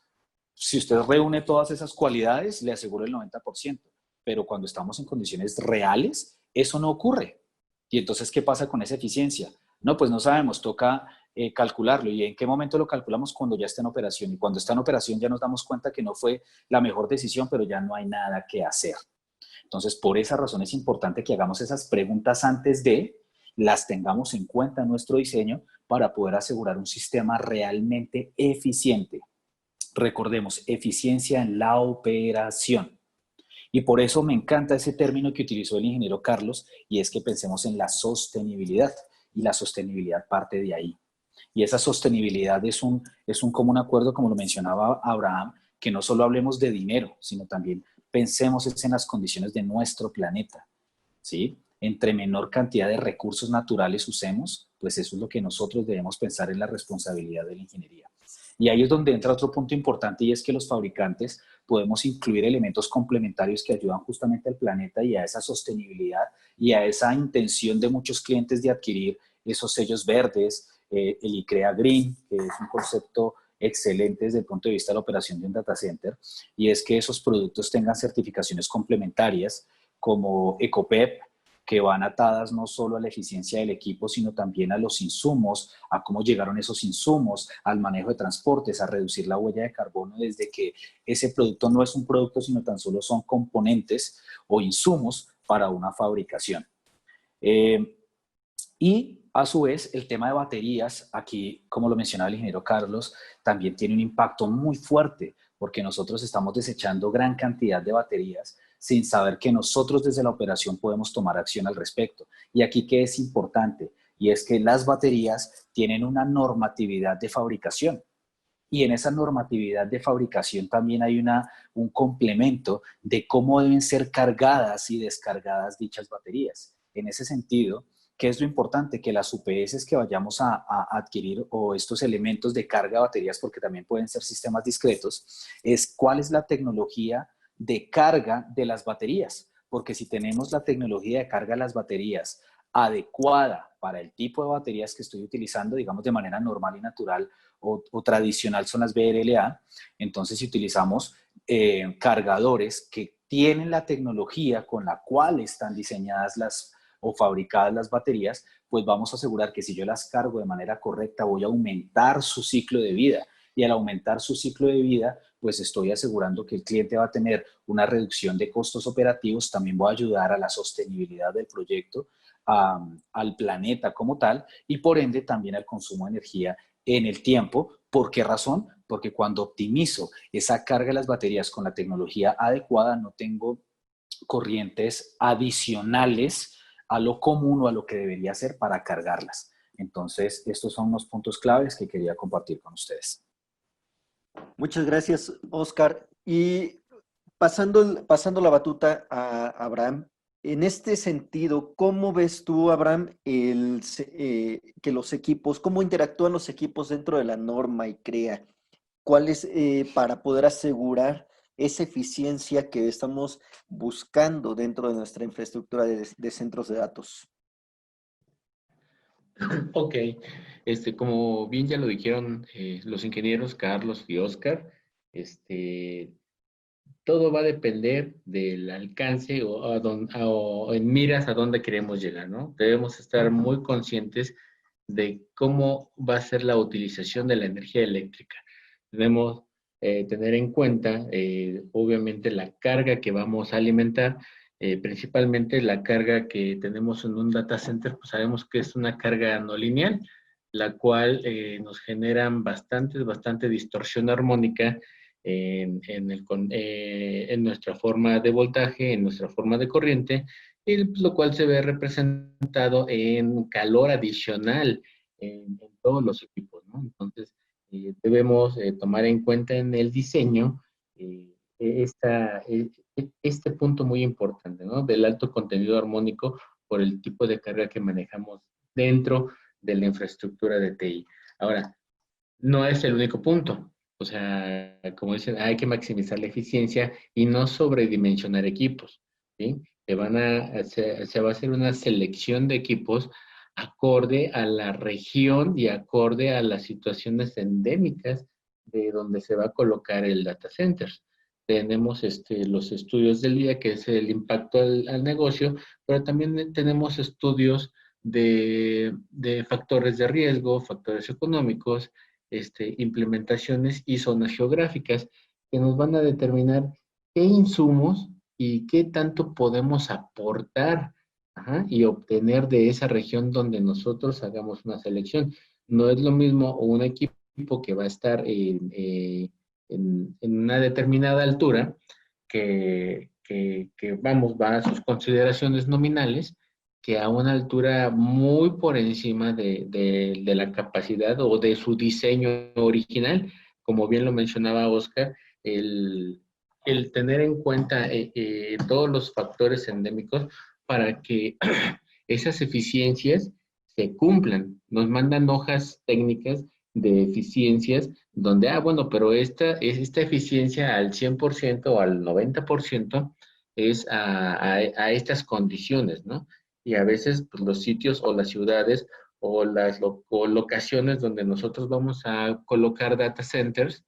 si usted reúne todas esas cualidades, le aseguro el 90%, pero cuando estamos en condiciones reales, eso no ocurre. Y entonces, ¿qué pasa con esa eficiencia? No, pues no sabemos, toca calcularlo. ¿Y en qué momento lo calculamos? Cuando ya está en operación. Y cuando está en operación ya nos damos cuenta que no fue la mejor decisión, pero ya no hay nada que hacer. Entonces, por esa razón es importante que hagamos esas preguntas antes de, las tengamos en cuenta en nuestro diseño para poder asegurar un sistema realmente eficiente. Recordemos, eficiencia en la operación. Y por eso me encanta ese término que utilizó el ingeniero Carlos, y es que pensemos en la sostenibilidad. Y la sostenibilidad parte de ahí. Y esa sostenibilidad es un común acuerdo, como lo mencionaba Abraham, que no solo hablemos de dinero, sino también pensemos en las condiciones de nuestro planeta, ¿sí? Entre menor cantidad de recursos naturales usemos, pues eso es lo que nosotros debemos pensar en la responsabilidad de la ingeniería. Y ahí es donde entra otro punto importante, y es que los fabricantes podemos incluir elementos complementarios que ayudan justamente al planeta y a esa sostenibilidad y a esa intención de muchos clientes de adquirir esos sellos verdes, el ICREA Green, que es un concepto excelente desde el punto de vista de la operación de un data center, y es que esos productos tengan certificaciones complementarias como EcoPEP, que van atadas no solo a la eficiencia del equipo, sino también a los insumos, a cómo llegaron esos insumos, al manejo de transportes, a reducir la huella de carbono desde que ese producto no es un producto, sino tan solo son componentes o insumos para una fabricación. Y a su vez, el tema de baterías, aquí, como lo mencionaba el ingeniero Carlos, también tiene un impacto muy fuerte, porque nosotros estamos desechando gran cantidad de baterías sin saber que nosotros desde la operación podemos tomar acción al respecto. Y aquí, ¿qué es importante? Y es que las baterías tienen una normatividad de fabricación. Y en esa normatividad de fabricación también hay un complemento de cómo deben ser cargadas y descargadas dichas baterías. En ese sentido, ¿qué es lo importante? Que las UPS que vayamos a adquirir o estos elementos de carga de baterías, porque también pueden ser sistemas discretos, es cuál es la tecnología de carga de las baterías. Porque si tenemos la tecnología de carga de las baterías adecuada para el tipo de baterías que estoy utilizando, digamos de manera normal y natural o tradicional son las BRLA, entonces si utilizamos cargadores que tienen la tecnología con la cual están diseñadas o fabricadas las baterías, pues vamos a asegurar que si yo las cargo de manera correcta voy a aumentar su ciclo de vida. Y al aumentar su ciclo de vida, pues estoy asegurando que el cliente va a tener una reducción de costos operativos, también voy a ayudar a la sostenibilidad del proyecto, al planeta como tal, y por ende también al consumo de energía en el tiempo. ¿Por qué razón? Porque cuando optimizo esa carga de las baterías con la tecnología adecuada, no tengo corrientes adicionales a lo común o a lo que debería ser para cargarlas. Entonces, estos son unos puntos claves que quería compartir con ustedes. Muchas gracias, Oscar. Y pasando la batuta a Abraham, en este sentido, ¿cómo ves tú, Abraham, que los equipos, cómo interactúan los equipos dentro de la norma ICREA? ¿Cuál es para poder asegurar esa eficiencia que estamos buscando dentro de nuestra infraestructura de centros de datos? Ok, como bien ya lo dijeron los ingenieros Carlos y Oscar, todo va a depender del alcance o en miras a dónde queremos llegar, ¿no? Debemos estar muy conscientes de cómo va a ser la utilización de la energía eléctrica. Debemos tener en cuenta, obviamente, la carga que vamos a alimentar, principalmente la carga que tenemos en un data center, pues sabemos que es una carga no lineal, la cual nos generan bastante distorsión armónica en nuestra forma de voltaje, en nuestra forma de corriente, y lo cual se ve representado en calor adicional en todos los equipos, ¿no? Entonces, debemos tomar en cuenta en el diseño este punto muy importante, ¿no? Del alto contenido armónico por el tipo de carga que manejamos dentro de la infraestructura de TI. Ahora, no es el único punto. O sea, como dicen, hay que maximizar la eficiencia y no sobredimensionar equipos, ¿sí? Se va a hacer una selección de equipos acorde a la región y acorde a las situaciones endémicas de donde se va a colocar el data center. Tenemos los estudios del día, que es el impacto al negocio, pero también tenemos estudios de factores de riesgo, factores económicos, implementaciones y zonas geográficas que nos van a determinar qué insumos y qué tanto podemos aportar, y obtener de esa región donde nosotros hagamos una selección. No es lo mismo un equipo que va a estar en una determinada altura, que va a sus consideraciones nominales, que a una altura muy por encima de la capacidad o de su diseño original. Como bien lo mencionaba Oscar, el tener en cuenta todos los factores endémicos para que esas eficiencias se cumplan. Nos mandan hojas técnicas de eficiencias donde, bueno, pero esta eficiencia al 100% o al 90% es a estas condiciones, ¿no? Y a veces pues, los sitios o las ciudades o las locaciones donde nosotros vamos a colocar data centers,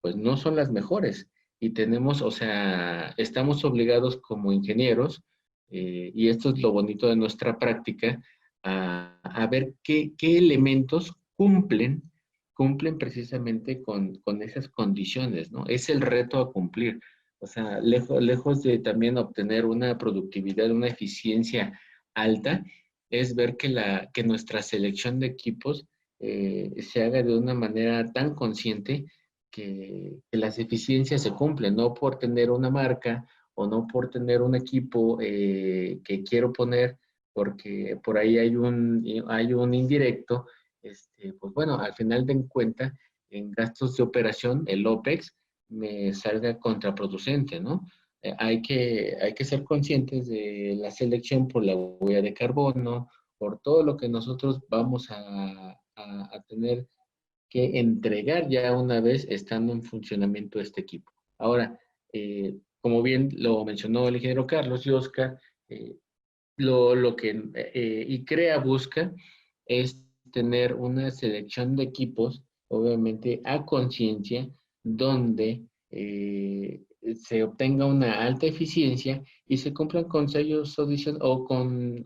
pues no son las mejores. Y tenemos, o sea, estamos obligados como ingenieros, y esto es lo bonito de nuestra práctica, a ver qué elementos cumplen precisamente con esas condiciones, ¿no? Es el reto a cumplir. O sea, lejos de también obtener una productividad, una eficiencia alta, es ver que nuestra selección de equipos se haga de una manera tan consciente que las eficiencias se cumplen, no por tener una marca o no por tener un equipo que quiero poner, porque por ahí hay un indirecto, pues bueno, al final de cuenta, en gastos de operación, el OPEX me salga contraproducente, ¿no? Hay que ser conscientes de la selección por la huella de carbono, por todo lo que nosotros vamos a tener que entregar ya una vez estando en funcionamiento este equipo. Ahora, como bien lo mencionó el ingeniero Carlos y Oscar, eh, lo que ICREA busca es tener una selección de equipos, obviamente a conciencia, donde se obtenga una alta eficiencia y se cumplan con sellos o con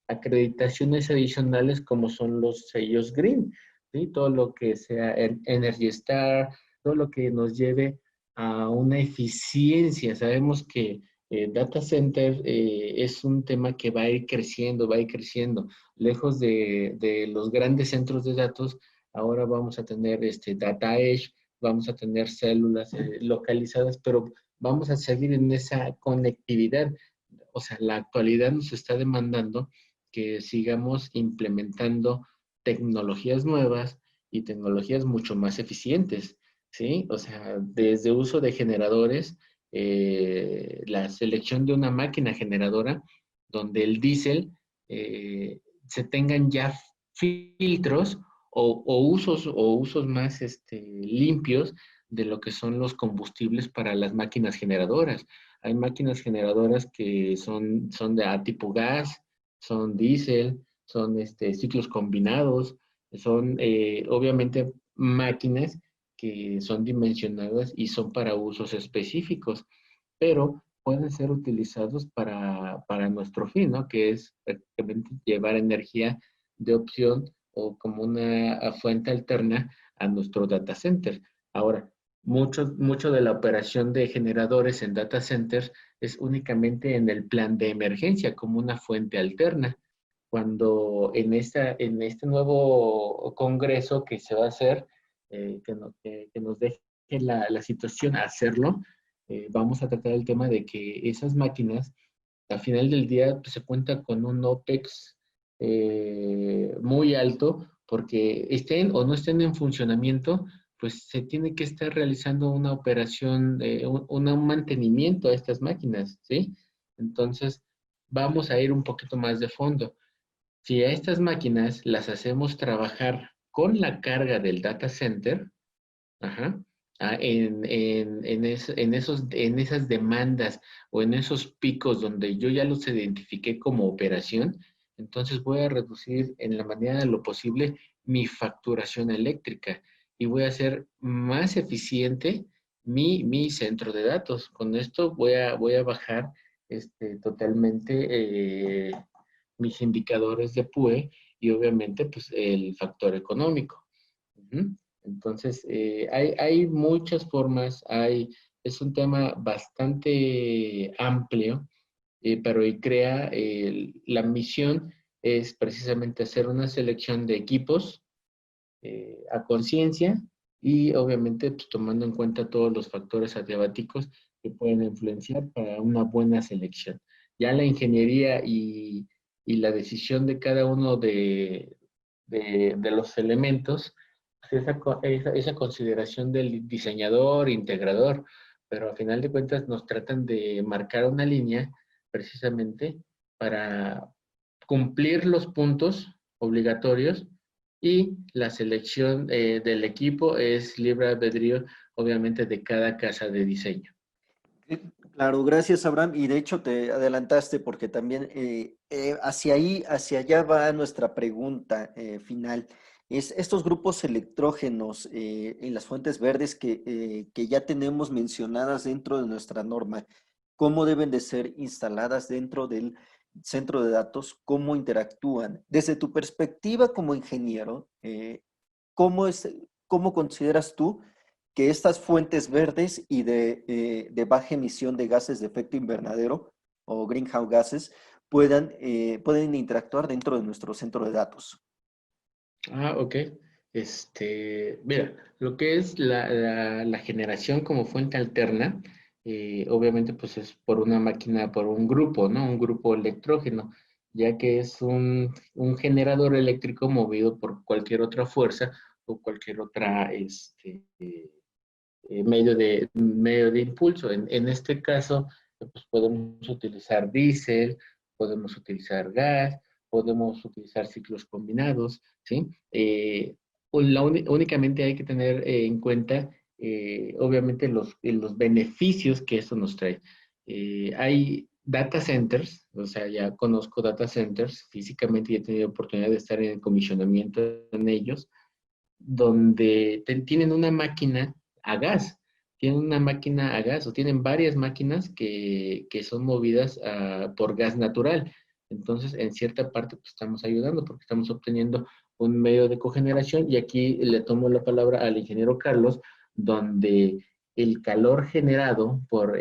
acreditaciones adicionales como son los sellos Green, ¿sí? Todo lo que sea Energy Star, todo lo que nos lleve a una eficiencia. Sabemos que data center es un tema que va a ir creciendo, va a ir creciendo. Lejos de los grandes centros de datos, ahora vamos a tener data edge, vamos a tener células localizadas, pero vamos a seguir en esa conectividad. O sea, la actualidad nos está demandando que sigamos implementando tecnologías nuevas y tecnologías mucho más eficientes, ¿sí? O sea, desde uso de generadores, la selección de una máquina generadora donde el diésel se tengan ya filtros o usos más limpios de lo que son los combustibles para las máquinas generadoras. Hay máquinas generadoras que son de tipo gas, son diésel, son ciclos combinados, son obviamente máquinas que son dimensionadas y son para usos específicos, pero pueden ser utilizados para nuestro fin, ¿no? Que es prácticamente llevar energía de opción o como una fuente alterna a nuestro data center. Ahora, mucho de la operación de generadores en data centers es únicamente en el plan de emergencia, como una fuente alterna. Cuando en este nuevo congreso que se va a hacer, que nos deje la situación a hacerlo, vamos a tratar el tema de que esas máquinas, al final del día, pues, se cuenta con un OPEX muy alto, porque estén o no estén en funcionamiento, pues se tiene que estar realizando una operación, un mantenimiento a estas máquinas, ¿sí? Entonces, vamos a ir un poquito más de fondo. Si a estas máquinas las hacemos trabajar con la carga del data center, ajá, en esas demandas o en esos picos donde yo ya los identifiqué como operación, entonces voy a reducir en la medida de lo posible mi facturación eléctrica y voy a hacer más eficiente mi centro de datos. Con esto voy a bajar totalmente mis indicadores de PUE y obviamente pues el factor económico. Ujú. Entonces, hay muchas formas, es un tema bastante amplio, pero ICREA, la misión es precisamente hacer una selección de equipos a conciencia y obviamente pues, tomando en cuenta todos los factores adiabáticos que pueden influenciar para una buena selección. Ya la ingeniería y y la decisión de cada uno de los elementos, pues esa consideración del diseñador, integrador, pero a final de cuentas nos tratan de marcar una línea precisamente para cumplir los puntos obligatorios, y la selección del equipo es libre albedrío, obviamente, de cada casa de diseño. Claro, gracias, Abraham. Y de hecho te adelantaste porque también hacia ahí, hacia allá va nuestra pregunta final. Es estos grupos electrógenos en las fuentes verdes que ya tenemos mencionadas dentro de nuestra norma, ¿cómo deben de ser instaladas dentro del centro de datos? ¿Cómo interactúan? Desde tu perspectiva como ingeniero, ¿cómo cómo consideras tú que estas fuentes verdes y de baja emisión de gases de efecto invernadero o greenhouse gases pueden interactuar dentro de nuestro centro de datos? Ah, ok. Mira, lo que es la generación como fuente alterna, obviamente pues es por una máquina, por un grupo, ¿no? Un grupo electrógeno, ya que es un generador eléctrico movido por cualquier otra fuerza o cualquier otra medio de impulso. En este caso, pues podemos utilizar diésel, podemos utilizar gas, podemos utilizar ciclos combinados, ¿sí? Únicamente hay que tener en cuenta, obviamente, los beneficios que eso nos trae. Hay data centers, o sea, ya conozco data centers, físicamente ya he tenido oportunidad de estar en el comisionamiento en ellos, donde tienen una máquina a gas, tienen una máquina a gas o tienen varias máquinas que son movidas por gas natural. Entonces, en cierta parte, pues, estamos ayudando porque estamos obteniendo un medio de cogeneración, y aquí le tomo la palabra al ingeniero Carlos, donde el calor generado por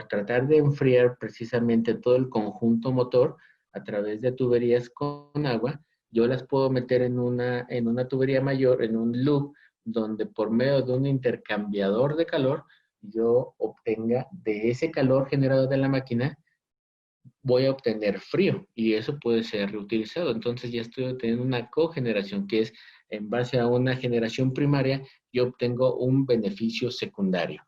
tratar de enfriar precisamente todo el conjunto motor a través de tuberías con agua, yo las puedo meter en una tubería mayor, en un loop, donde por medio de un intercambiador de calor, yo obtenga de ese calor generado de la máquina, voy a obtener frío, y eso puede ser reutilizado. Entonces ya estoy obteniendo una cogeneración, que es en base a una generación primaria, yo obtengo un beneficio secundario,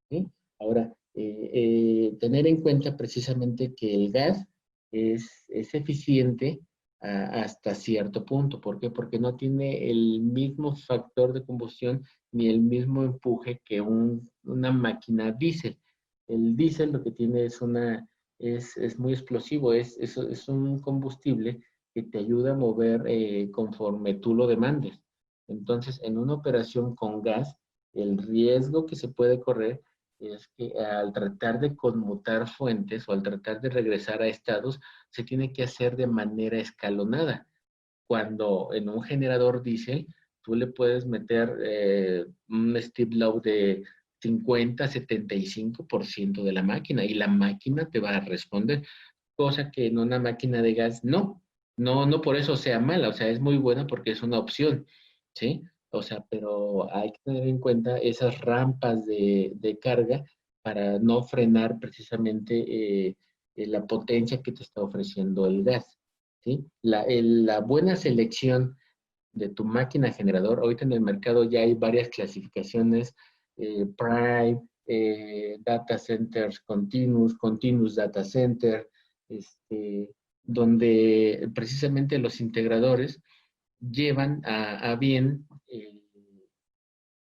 ¿sí? Ahora, tener en cuenta precisamente que el gas es eficiente hasta cierto punto. ¿Por qué? Porque no tiene el mismo factor de combustión ni el mismo empuje que una máquina diésel. El diésel lo que tiene es muy explosivo, es un combustible que te ayuda a mover conforme tú lo demandes. Entonces, en una operación con gas, el riesgo que se puede correr es que al tratar de conmutar fuentes o al tratar de regresar a estados, se tiene que hacer de manera escalonada. Cuando en un generador diésel, tú le puedes meter un step load de 50-75% de la máquina, y la máquina te va a responder, cosa que en una máquina de gas no. No por eso sea mala, o sea, es muy buena porque es una opción, ¿sí? O sea, pero hay que tener en cuenta esas rampas de carga para no frenar precisamente la potencia que te está ofreciendo el gas, ¿sí? La buena selección de tu máquina generador, ahorita en el mercado ya hay varias clasificaciones, Prime, Data Centers Continuous, Continuous Data Center, donde precisamente los integradores llevan a bien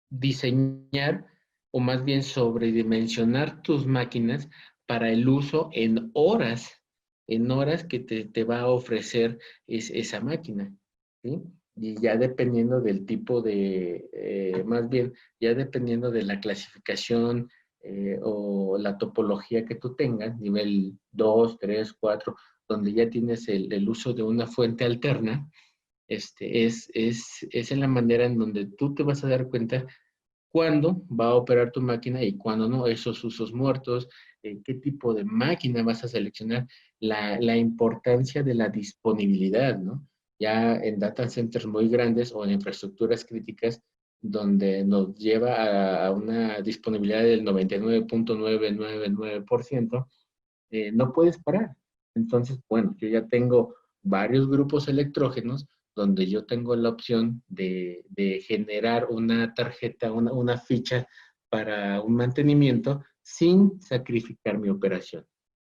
diseñar, o más bien sobredimensionar tus máquinas para el uso en horas que te va a ofrecer esa máquina, ¿sí? Y ya dependiendo del tipo más bien, ya dependiendo de la clasificación o la topología que tú tengas, nivel 2, 3, 4, donde ya tienes el uso de una fuente alterna, es en la manera en donde tú te vas a dar cuenta cuándo va a operar tu máquina y cuándo no, esos usos muertos, qué tipo de máquina vas a seleccionar, la importancia de la disponibilidad, ¿no? Ya en data centers muy grandes o en infraestructuras críticas, donde nos lleva a una disponibilidad del 99.999%, no puedes parar. Entonces, bueno, yo ya tengo varios grupos electrógenos donde yo tengo la opción de generar una tarjeta, una ficha para un mantenimiento sin sacrificar mi operación,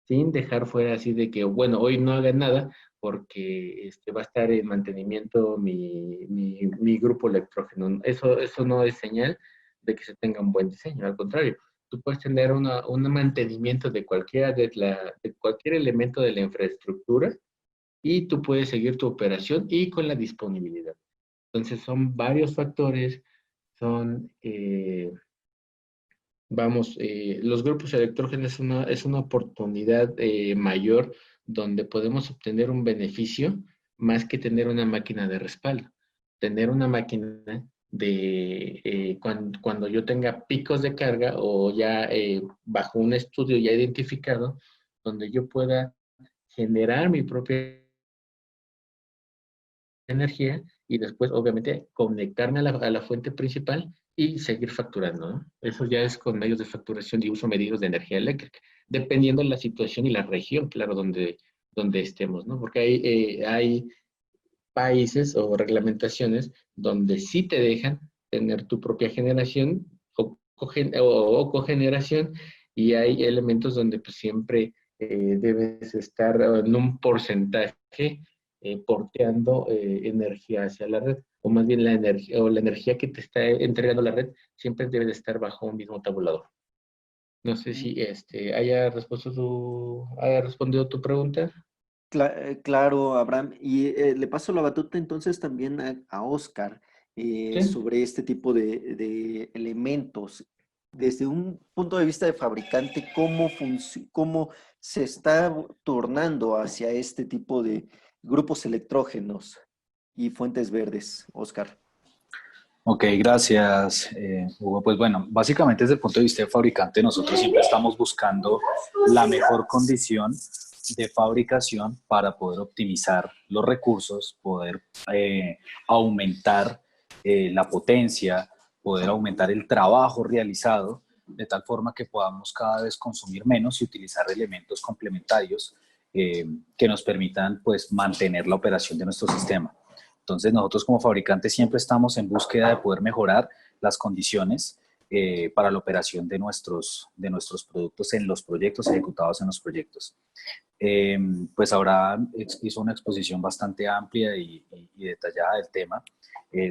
sin dejar fuera así de que, bueno, hoy no haga nada porque va a estar en mantenimiento mi grupo electrógeno. Eso no es señal de que se tenga un buen diseño, al contrario. Tú puedes tener un mantenimiento de de cualquier elemento de la infraestructura y tú puedes seguir tu operación y con la disponibilidad. Entonces son varios factores, son, los grupos electrógenos es una oportunidad mayor donde podemos obtener un beneficio más que tener una máquina de respaldo. Tener una máquina cuando yo tenga picos de carga o ya bajo un estudio ya identificado, donde yo pueda generar mi propia energía y después, obviamente, conectarme a la fuente principal y seguir facturando, ¿no? Eso ya es con medios de facturación y uso medidos de energía eléctrica, dependiendo de la situación y la región, claro, donde estemos, ¿no? Porque hay países o reglamentaciones donde sí te dejan tener tu propia generación o cogeneración y hay elementos donde pues siempre debes estar en un porcentaje porteando energía hacia la red, o más bien la energía que te está entregando la red siempre debe de estar bajo un mismo tabulador. No sé si haya respondido tu pregunta. Claro, Abraham. Y le paso la batuta entonces también a Oscar Sí. sobre este tipo de elementos. Desde un punto de vista de fabricante, ¿cómo se está tornando hacia este tipo de grupos electrógenos y fuentes verdes, Oscar? Ok, gracias, Hugo. Pues bueno, básicamente desde el punto de vista de fabricante, nosotros siempre estamos buscando la mejor condición de fabricación para poder optimizar los recursos, poder aumentar la potencia, poder aumentar el trabajo realizado, de tal forma que podamos cada vez consumir menos y utilizar elementos complementarios que nos permitan pues mantener la operación de nuestro sistema. Entonces nosotros como fabricantes siempre estamos en búsqueda de poder mejorar las condiciones para la operación de nuestros productos en los proyectos, ejecutados en los proyectos. Pues ahora hizo una exposición bastante amplia y detallada del tema.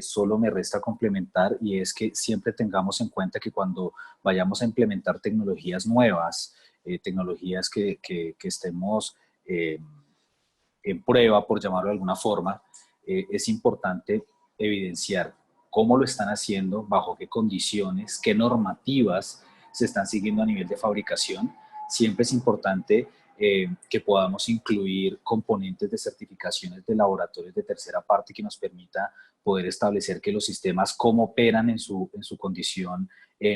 Solo me resta complementar y es que siempre tengamos en cuenta que cuando vayamos a implementar tecnologías nuevas, tecnologías que estemos en prueba, por llamarlo de alguna forma, es importante evidenciar cómo lo están haciendo, bajo qué condiciones, qué normativas se están siguiendo a nivel de fabricación. Siempre es importante que podamos incluir componentes de certificaciones de laboratorios de tercera parte que nos permita poder establecer que los sistemas cómo operan en su condición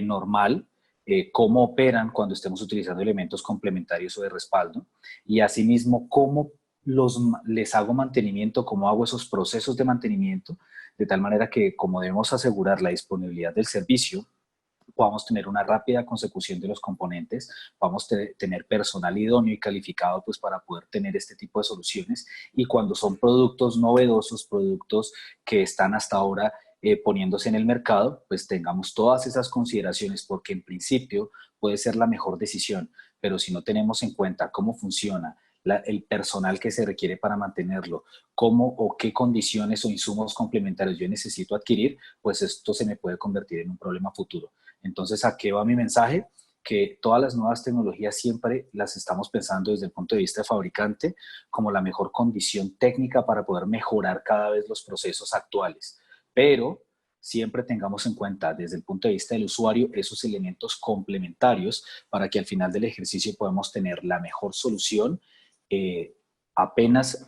normal, cómo operan cuando estemos utilizando elementos complementarios o de respaldo y asimismo cómo les hago mantenimiento, cómo hago esos procesos de mantenimiento, de tal manera que como debemos asegurar la disponibilidad del servicio, podamos tener una rápida consecución de los componentes, vamos a tener personal idóneo y calificado pues para poder tener este tipo de soluciones y cuando son productos novedosos, productos que están hasta ahora poniéndose en el mercado, pues tengamos todas esas consideraciones porque en principio puede ser la mejor decisión, pero si no tenemos en cuenta cómo funciona, el personal que se requiere para mantenerlo, cómo o qué condiciones o insumos complementarios yo necesito adquirir, pues esto se me puede convertir en un problema futuro. Entonces, ¿a qué va mi mensaje? Que todas las nuevas tecnologías siempre las estamos pensando desde el punto de vista de fabricante como la mejor condición técnica para poder mejorar cada vez los procesos actuales. Pero siempre tengamos en cuenta desde el punto de vista del usuario esos elementos complementarios para que al final del ejercicio podamos tener la mejor solución apenas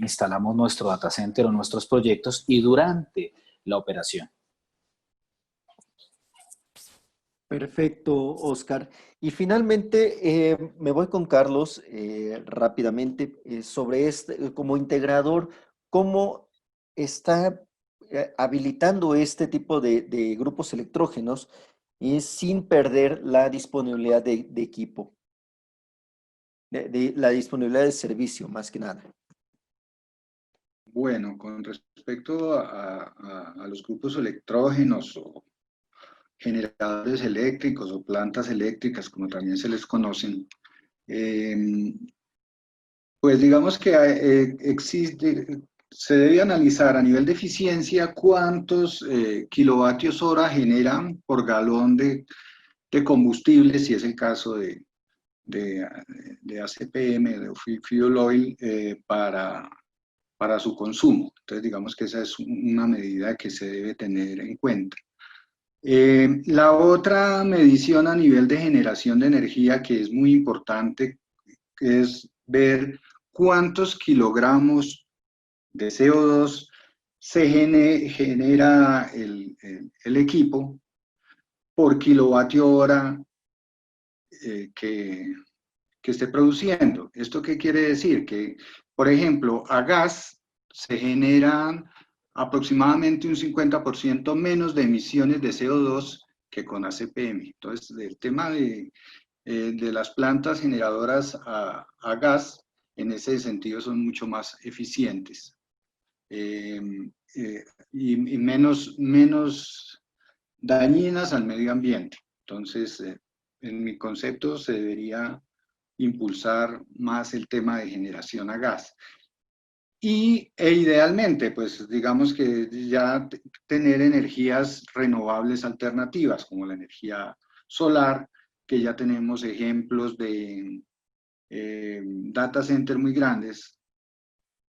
instalamos nuestro data center o nuestros proyectos y durante la operación. Perfecto, Oscar. Y finalmente me voy con Carlos rápidamente sobre este, como integrador, ¿cómo está habilitando este tipo de grupos electrógenos sin perder la disponibilidad de equipo? de la disponibilidad de servicio, más que nada. Bueno, con respecto a los grupos electrógenos o generadores eléctricos o plantas eléctricas, como también se les conocen, pues digamos que se debe analizar a nivel de eficiencia cuántos kilovatios hora generan por galón de combustible, si es el caso de ACPM, de fuel oil, para su consumo. Entonces, digamos que esa es una medida que se debe tener en cuenta. La otra medición a nivel de generación de energía que es muy importante es ver cuántos kilogramos de CO2 se genera el equipo por kilovatio hora que esté produciendo. ¿Esto qué quiere decir? Que, por ejemplo, a gas se generan aproximadamente un 50% menos de emisiones de CO2 que con ACPM. Entonces, el tema de las plantas generadoras a gas, en ese sentido, son mucho más eficientes y menos dañinas al medio ambiente. Entonces, en mi concepto, se debería impulsar más el tema de generación a gas. E idealmente, pues digamos que ya tener energías renovables alternativas, como la energía solar, que ya tenemos ejemplos de data centers muy grandes.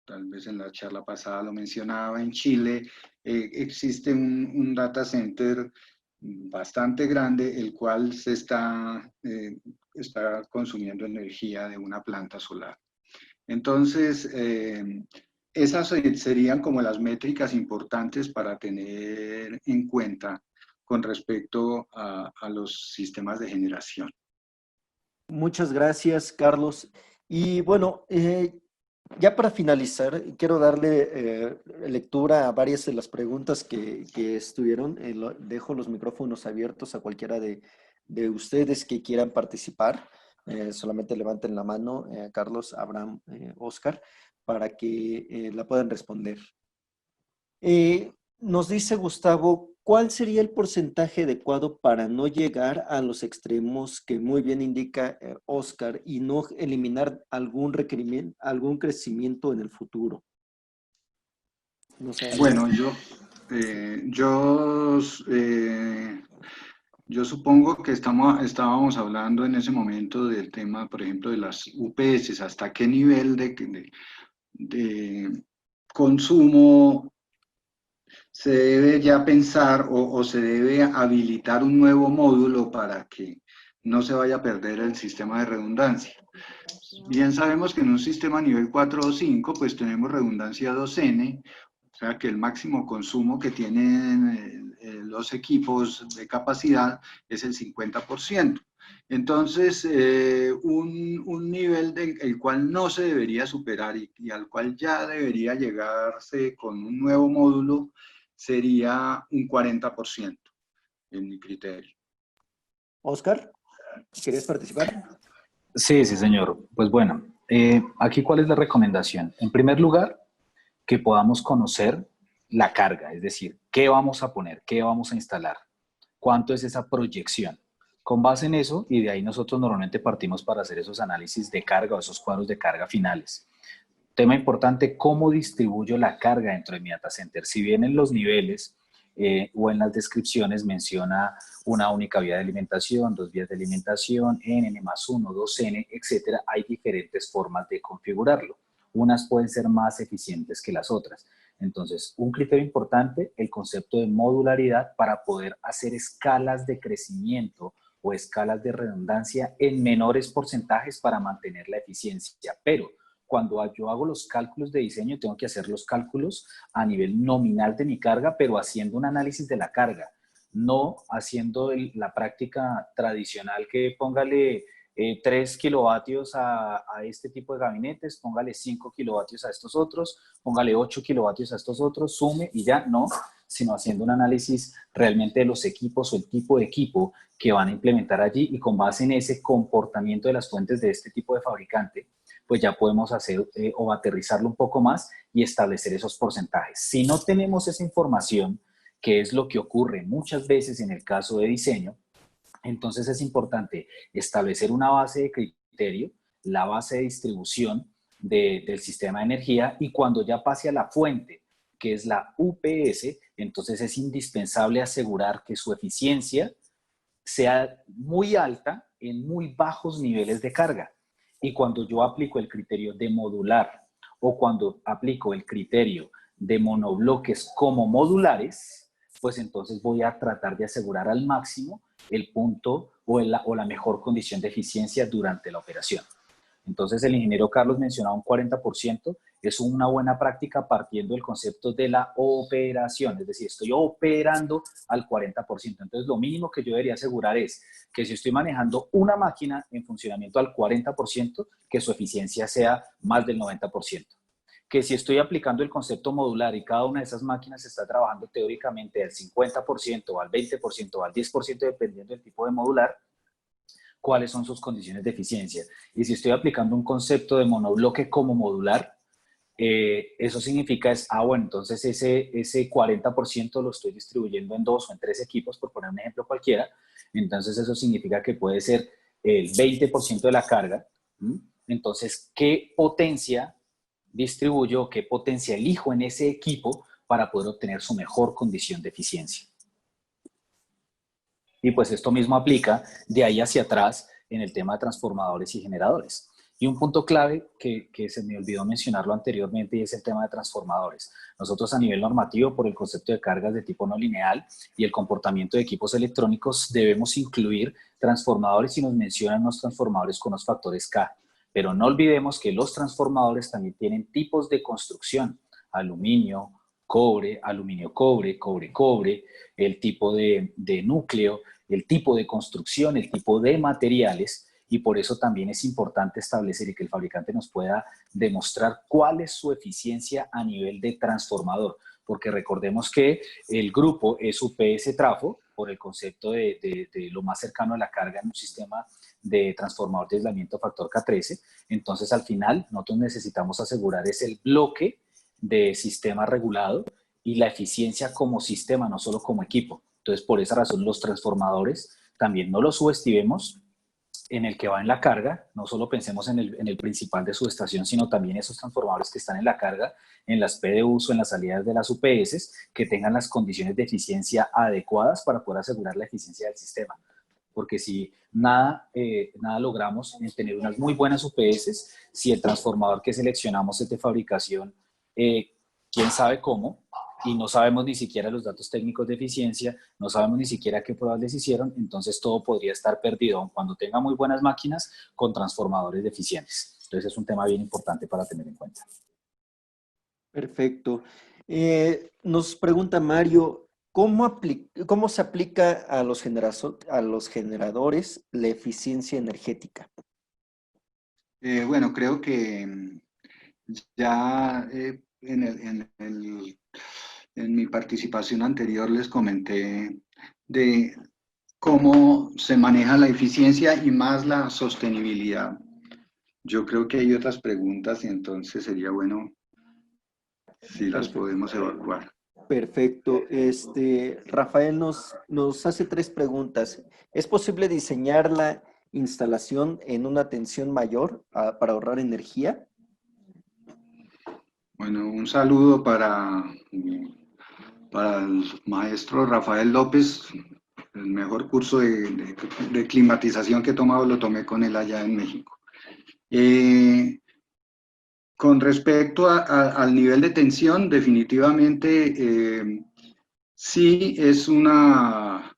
Tal vez en la charla pasada lo mencionaba, en Chile existe un data center bastante grande, el cual está consumiendo energía de una planta solar. Entonces, esas serían como las métricas importantes para tener en cuenta con respecto a los sistemas de generación. Muchas gracias, Carlos. Y bueno, ya para finalizar, quiero darle lectura a varias de las preguntas que estuvieron. Dejo los micrófonos abiertos a cualquiera de ustedes que quieran participar. Solamente levanten la mano, Carlos, Abraham, Oscar, para que la puedan responder. Nos dice Gustavo, ¿cuál sería el porcentaje adecuado para no llegar a los extremos que muy bien indica Oscar y no eliminar algún requerimiento, algún crecimiento en el futuro? No sé. Bueno, yo supongo que estábamos hablando en ese momento del tema, por ejemplo, de las UPS, hasta qué nivel de consumo se debe ya pensar o se debe habilitar un nuevo módulo para que no se vaya a perder el sistema de redundancia. Bien sabemos que en un sistema nivel 4 o 5, pues tenemos redundancia 2N, o sea que el máximo consumo que tienen los equipos de capacidad es el 50%. Entonces, un nivel el cual no se debería superar y al cual ya debería llegarse con un nuevo módulo sería un 40%, en mi criterio. Oscar, ¿quieres participar? Sí, sí, señor. Pues bueno, aquí ¿cuál es la recomendación? En primer lugar, que podamos conocer la carga, es decir, qué vamos a poner, qué vamos a instalar, cuánto es esa proyección. Con base en eso, y de ahí nosotros normalmente partimos para hacer esos análisis de carga o esos cuadros de carga finales. Tema importante, ¿cómo distribuyo la carga dentro de mi data center? Si bien en los niveles o en las descripciones menciona una única vía de alimentación, dos vías de alimentación, N+1, 2N, etcétera, hay diferentes formas de configurarlo. Unas pueden ser más eficientes que las otras. Entonces, un criterio importante, el concepto de modularidad para poder hacer escalas de crecimiento o escalas de redundancia en menores porcentajes para mantener la eficiencia. Pero cuando yo hago los cálculos de diseño, tengo que hacer los cálculos a nivel nominal de mi carga, pero haciendo un análisis de la carga, no haciendo la práctica tradicional que póngale 3 kilovatios a este tipo de gabinetes, póngale 5 kilovatios a estos otros, póngale 8 kilovatios a estos otros, sume y ya no, sino haciendo un análisis realmente de los equipos o el tipo de equipo que van a implementar allí y con base en ese comportamiento de las fuentes de este tipo de fabricante, pues ya podemos hacer o aterrizarlo un poco más y establecer esos porcentajes. Si no tenemos esa información, que es lo que ocurre muchas veces en el caso de diseño, entonces es importante establecer una base de criterio, la base de distribución del sistema de energía y cuando ya pase a la fuente, que es la UPS, entonces es indispensable asegurar que su eficiencia sea muy alta en muy bajos niveles de carga. Y cuando yo aplico el criterio de modular o cuando aplico el criterio de monobloques como modulares, pues entonces voy a tratar de asegurar al máximo el punto o la mejor condición de eficiencia durante la operación. Entonces el ingeniero Carlos mencionaba un 40%, es una buena práctica partiendo del concepto de la operación, es decir, estoy operando al 40%. Entonces lo mínimo que yo debería asegurar es que si estoy manejando una máquina en funcionamiento al 40%, que su eficiencia sea más del 90%. Que si estoy aplicando el concepto modular y cada una de esas máquinas está trabajando teóricamente al 50%, al 20%, al 10%, dependiendo del tipo de modular, cuáles son sus condiciones de eficiencia. Y si estoy aplicando un concepto de monobloque como modular, eso significa bueno, entonces ese 40% lo estoy distribuyendo en 2 o en 3 equipos, por poner un ejemplo cualquiera. Entonces eso significa que puede ser el 20% de la carga. Entonces, ¿qué potencia distribuyo, qué potencia elijo en ese equipo para poder obtener su mejor condición de eficiencia? Y pues esto mismo aplica de ahí hacia atrás en el tema de transformadores y generadores. Y un punto clave que se me olvidó mencionarlo anteriormente y es el tema de transformadores. Nosotros a nivel normativo, por el concepto de cargas de tipo no lineal y el comportamiento de equipos electrónicos, debemos incluir transformadores y nos mencionan los transformadores con los factores K. Pero no olvidemos que los transformadores también tienen tipos de construcción: aluminio, cobre, aluminio-cobre, cobre-cobre, el tipo de núcleo, el tipo de construcción, el tipo de materiales, y por eso también es importante establecer y que el fabricante nos pueda demostrar cuál es su eficiencia a nivel de transformador, porque recordemos que el grupo es UPS Trafo, por el concepto de lo más cercano a la carga en un sistema de transformador de aislamiento factor K13. Entonces, al final, nosotros necesitamos asegurar es el bloque de sistema regulado y la eficiencia como sistema, no solo como equipo. Entonces, por esa razón, los transformadores también no los subestimemos en el que va en la carga, no solo pensemos en el principal de su estación, sino también esos transformadores que están en la carga, en las PDUs o en las salidas de las UPS, que tengan las condiciones de eficiencia adecuadas para poder asegurar la eficiencia del sistema. Porque si nada logramos en tener unas muy buenas UPS, si el transformador que seleccionamos es de fabricación, quién sabe cómo, y no sabemos ni siquiera los datos técnicos de eficiencia, no sabemos ni siquiera qué pruebas les hicieron, entonces todo podría estar perdido, aun cuando tenga muy buenas máquinas con transformadores deficientes. Entonces es un tema bien importante para tener en cuenta. Perfecto. Nos pregunta Mario, ¿cómo se aplica a los generadores la eficiencia energética? Bueno, creo que ya en mi participación anterior les comenté de cómo se maneja la eficiencia y más la sostenibilidad. Yo creo que hay otras preguntas y entonces sería bueno si las podemos evacuar. Perfecto. Rafael nos hace 3 preguntas. ¿Es posible diseñar la instalación en una tensión mayor para ahorrar energía? Bueno, un saludo para el maestro Rafael López. El mejor curso de climatización que he tomado lo tomé con él allá en México. Con respecto al nivel de tensión, definitivamente sí es una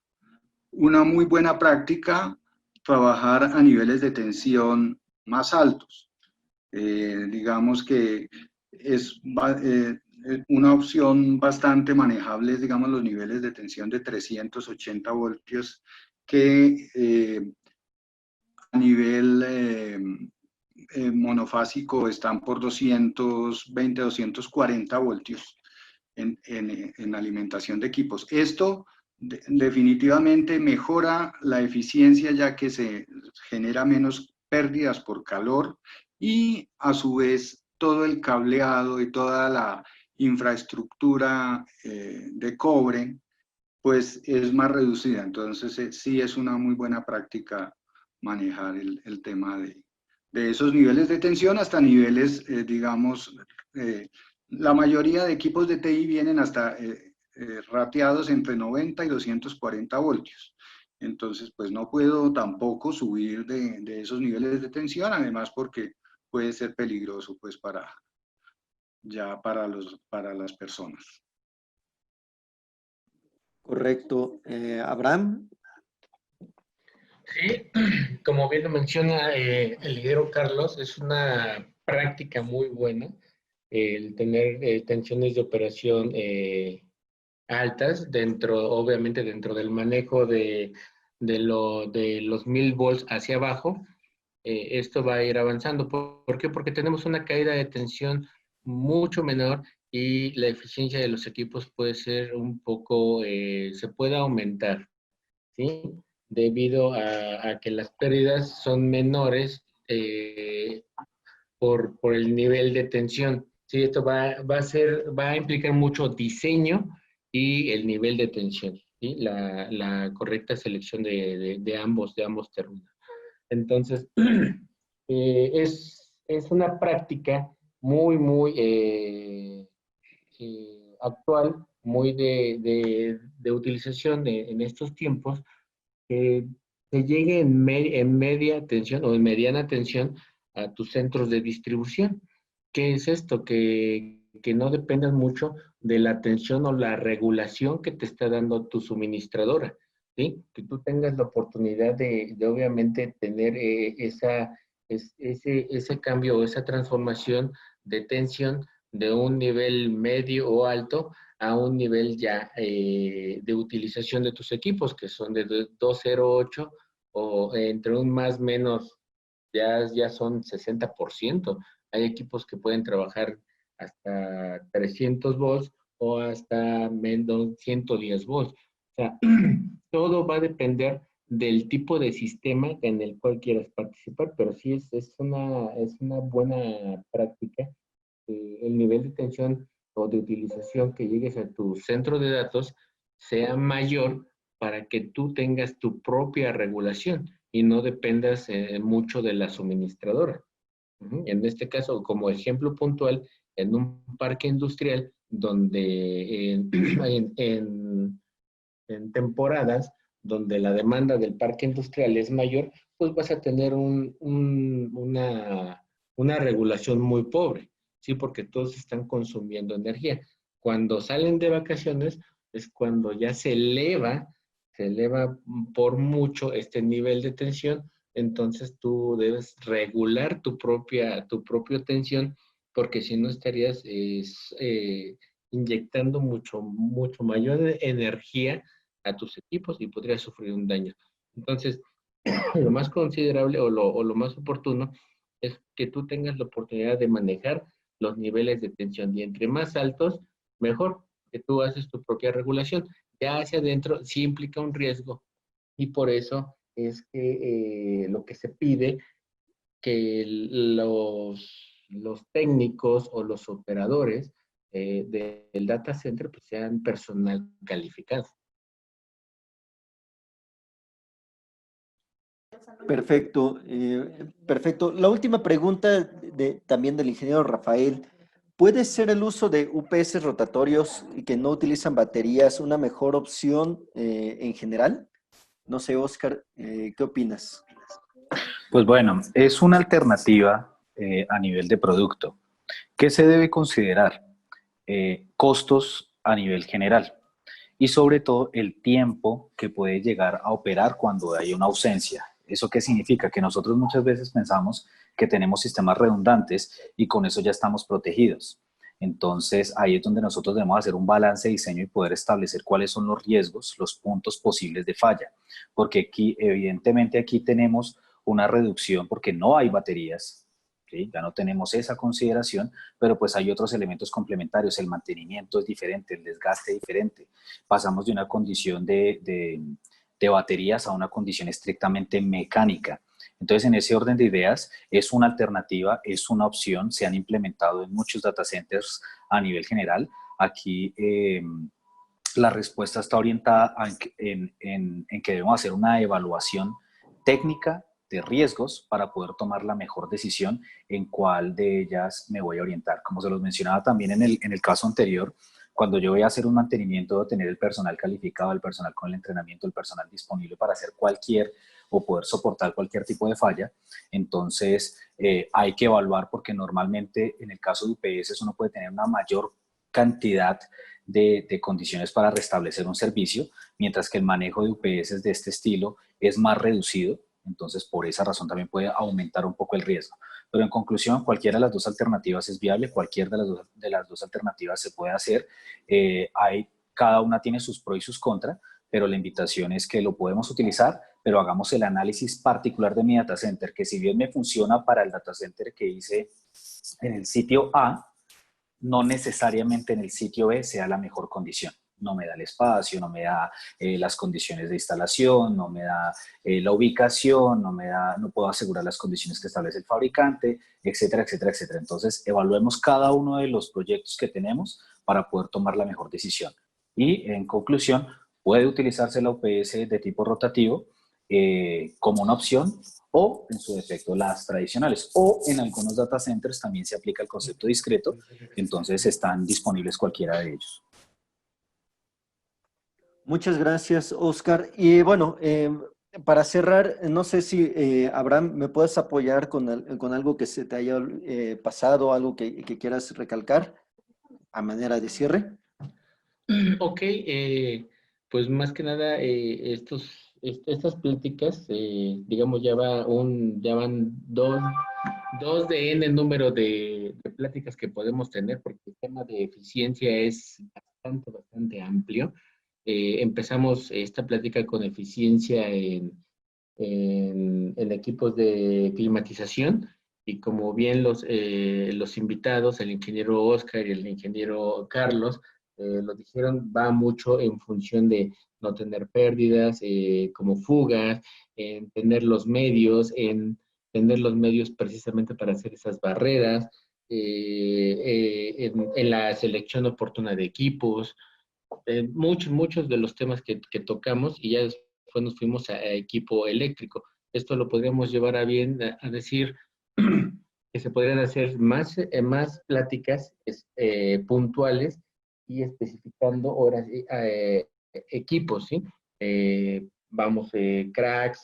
muy buena práctica trabajar a niveles de tensión más altos. Digamos que es una opción bastante manejable, digamos, los niveles de tensión de 380 voltios que a nivel monofásico están por 220, 240 voltios en alimentación de equipos. Esto definitivamente mejora la eficiencia, ya que se genera menos pérdidas por calor y a su vez todo el cableado y toda la infraestructura de cobre pues es más reducida. Entonces sí es una muy buena práctica manejar el tema de esos niveles de tensión hasta niveles, digamos, la mayoría de equipos de TI vienen hasta rateados entre 90 y 240 voltios. Entonces, pues no puedo tampoco subir de esos niveles de tensión, además porque puede ser peligroso pues para las personas. Correcto. Abraham. Sí, como bien lo menciona el lidero Carlos, es una práctica muy buena el tener tensiones de operación altas obviamente dentro del manejo de los 1000 volts hacia abajo. Esto va a ir avanzando. ¿Por qué? Porque tenemos una caída de tensión mucho menor y la eficiencia de los equipos puede ser un poco, se puede aumentar, ¿sí? Debido a que las pérdidas son menores por el nivel de tensión. Sí, esto va a implicar mucho diseño y el nivel de tensión, ¿sí? La correcta selección de ambos términos. Entonces, es una práctica muy actual, muy de utilización en estos tiempos, que se llegue en media tensión o en mediana tensión a tus centros de distribución. ¿Qué es esto? Que no dependas mucho de la tensión o la regulación que te está dando tu suministradora, ¿sí? Que tú tengas la oportunidad de obviamente tener ese cambio o esa transformación de tensión de un nivel medio o alto a un nivel ya de utilización de tus equipos, que son de 208 o entre un más menos, ya son 60%. Hay equipos que pueden trabajar hasta 300 volts o hasta menos 110 volts. O sea, todo va a depender del tipo de sistema en el cual quieras participar, pero sí es una buena práctica. El nivel de tensión o de utilización que llegues a tu centro de datos sea mayor para que tú tengas tu propia regulación y no dependas mucho de la suministradora. En este caso, como ejemplo puntual, en un parque industrial donde en temporadas donde la demanda del parque industrial es mayor, pues vas a tener una regulación muy pobre, ¿sí? Porque todos están consumiendo energía. Cuando salen de vacaciones es cuando ya se eleva por mucho este nivel de tensión, entonces tú debes regular tu propia tensión, porque si no estarías inyectando mucho mayor energía a tus equipos y podrías sufrir un daño. Entonces, lo más considerable o lo más oportuno es que tú tengas la oportunidad de manejar los niveles de tensión y entre más altos, mejor, que tú haces tu propia regulación. Ya hacia adentro sí implica un riesgo y por eso es que lo que se pide que los técnicos o los operadores del data center pues, sean personal calificado. Perfecto, perfecto. La última pregunta también del ingeniero Rafael. ¿Puede ser el uso de UPS rotatorios y que no utilizan baterías una mejor opción en general? No sé, Oscar, ¿qué opinas? Pues bueno, es una alternativa a nivel de producto. ¿Qué se debe considerar? Costos a nivel general y sobre todo el tiempo que puede llegar a operar cuando hay una ausencia. ¿Eso qué significa? Que nosotros muchas veces pensamos que tenemos sistemas redundantes y con eso ya estamos protegidos. Entonces ahí es donde nosotros debemos hacer un balance de diseño y poder establecer cuáles son los riesgos, los puntos posibles de falla. Porque aquí, evidentemente aquí tenemos una reducción porque no hay baterías, ¿sí? Ya no tenemos esa consideración, pero pues hay otros elementos complementarios, el mantenimiento es diferente, el desgaste es diferente. Pasamos de una condición de baterías a una condición estrictamente mecánica. Entonces, en ese orden de ideas, es una alternativa, es una opción, se han implementado en muchos data centers a nivel general. Aquí la respuesta está orientada en que debemos hacer una evaluación técnica de riesgos para poder tomar la mejor decisión en cuál de ellas me voy a orientar. Como se los mencionaba también en el caso anterior, cuando yo voy a hacer un mantenimiento, debo tener el personal calificado, el personal con el entrenamiento, el personal disponible para hacer cualquier o poder soportar cualquier tipo de falla. Entonces, hay que evaluar porque normalmente en el caso de UPS uno puede tener una mayor cantidad de condiciones para restablecer un servicio, mientras que el manejo de UPS de este estilo es más reducido. Entonces, por esa razón también puede aumentar un poco el riesgo. Pero en conclusión, cualquiera de las dos alternativas es viable, cualquiera de las dos alternativas se puede hacer. Cada una tiene sus pros y sus contras, pero la invitación es que lo podemos utilizar, pero hagamos el análisis particular de mi data center, que si bien me funciona para el data center que hice en el sitio A, no necesariamente en el sitio B sea la mejor condición. No me da el espacio, no me da las condiciones de instalación, no me da la ubicación, no puedo asegurar las condiciones que establece el fabricante, etcétera, etcétera, etcétera. Entonces, evaluemos cada uno de los proyectos que tenemos para poder tomar la mejor decisión. Y, en conclusión, puede utilizarse la UPS de tipo rotativo como una opción, o en su defecto las tradicionales, o en algunos data centers también se aplica el concepto discreto, entonces están disponibles cualquiera de ellos. Muchas gracias, Oscar. Y bueno, para cerrar, no sé si, Abraham, me puedes apoyar con algo que se te haya pasado, algo que quieras recalcar a manera de cierre. Ok, pues más que nada, estas pláticas, digamos, ya van dos de N número de pláticas que podemos tener, porque el tema de eficiencia es bastante amplio. Empezamos esta plática con eficiencia en equipos de climatización, y como bien los invitados, el ingeniero Oscar y el ingeniero Carlos, lo dijeron, va mucho en función de no tener pérdidas, como fugas, en tener los medios, precisamente para hacer esas barreras, en la selección oportuna de equipos, muchos de los temas que tocamos, y ya después nos fuimos a equipo eléctrico. Esto lo podríamos llevar a bien a decir que se podrían hacer más pláticas puntuales y especificando horas, equipos, ¿sí? Cracks,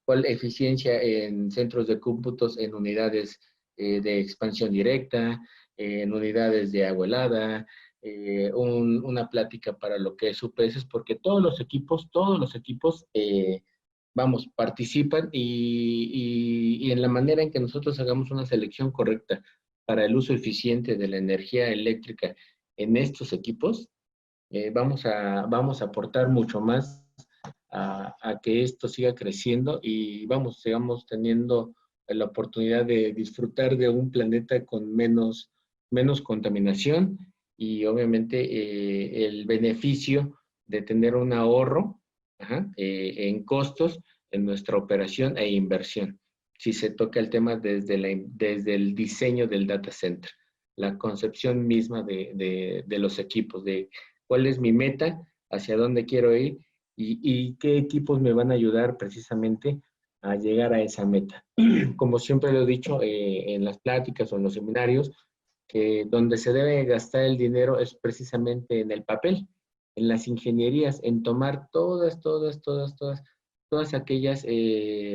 cuál eficiencia en centros de cómputos, en unidades de expansión directa, en unidades de agua helada, una plática para lo que es UPS, porque todos los equipos, participan, y en la manera en que nosotros hagamos una selección correcta para el uso eficiente de la energía eléctrica en estos equipos, vamos a aportar mucho más a que esto siga creciendo y sigamos teniendo la oportunidad de disfrutar de un planeta con menos contaminación, y obviamente el beneficio de tener un ahorro en costos en nuestra operación e inversión, si se toca el tema desde el diseño del data center, la concepción misma de los equipos, de cuál es mi meta, hacia dónde quiero ir, y qué equipos me van a ayudar precisamente a llegar a esa meta. Como siempre lo he dicho en las pláticas o en los seminarios, que donde se debe gastar el dinero es precisamente en el papel, en las ingenierías, en tomar todas aquellas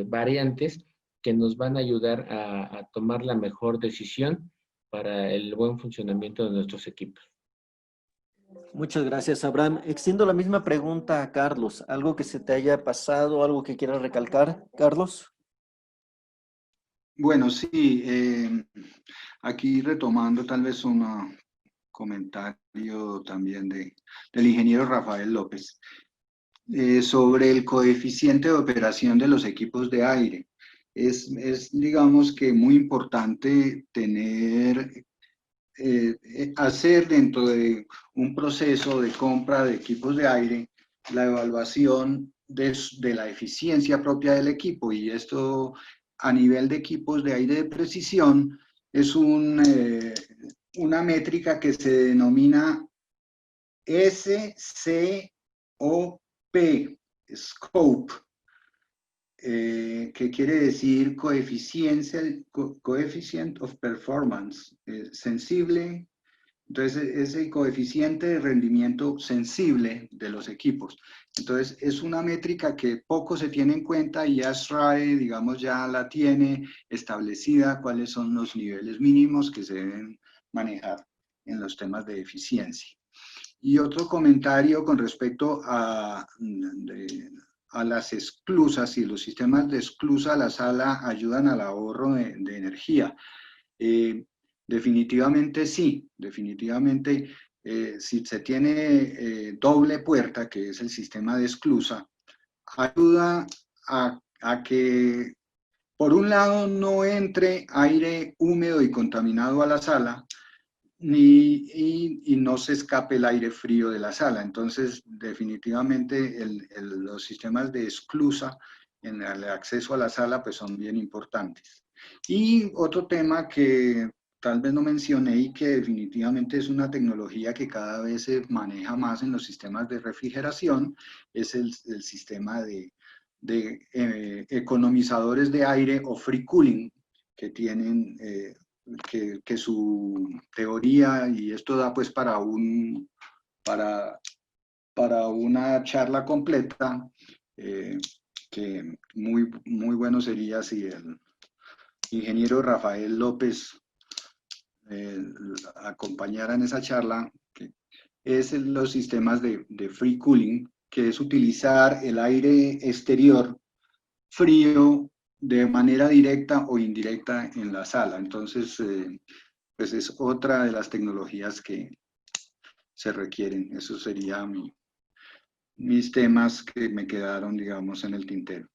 variantes que nos van a ayudar a tomar la mejor decisión para el buen funcionamiento de nuestros equipos. Muchas gracias, Abraham. Extiendo la misma pregunta a Carlos. ¿Algo que se te haya pasado, algo que quieras recalcar, Carlos? Bueno, sí, aquí retomando tal vez un comentario también del ingeniero Rafael López, sobre el coeficiente de operación de los equipos de aire. digamos que muy importante hacer dentro de un proceso de compra de equipos de aire la evaluación de la eficiencia propia del equipo, y esto a nivel de equipos de aire de precisión es una métrica que se denomina SCOP, Scope, que quiere decir Coefficient of Performance, sensible. Entonces, es el coeficiente de rendimiento sensible de los equipos. Entonces, es una métrica que poco se tiene en cuenta, y ASRAE, digamos, ya la tiene establecida cuáles son los niveles mínimos que se deben manejar en los temas de eficiencia. Y otro comentario con respecto a las esclusas, y los sistemas de esclusa a la sala ayudan al ahorro de energía. Definitivamente sí, definitivamente si se tiene doble puerta, que es el sistema de esclusa, ayuda a que por un lado no entre aire húmedo y contaminado a la sala, y no se escape el aire frío de la sala. Entonces, definitivamente los sistemas de esclusa en el acceso a la sala pues son bien importantes. Y otro tema que tal vez no mencioné y que definitivamente es una tecnología que cada vez se maneja más en los sistemas de refrigeración, es el sistema de economizadores de aire o free cooling, que tienen que su teoría, y esto da pues para una charla completa, que muy bueno sería si el ingeniero Rafael López acompañara en esa charla, que es los sistemas de free cooling, que es utilizar el aire exterior frío de manera directa o indirecta en la sala. Entonces, pues es otra de las tecnologías que se requieren. Esos serían mis temas que me quedaron, digamos, en el tintero.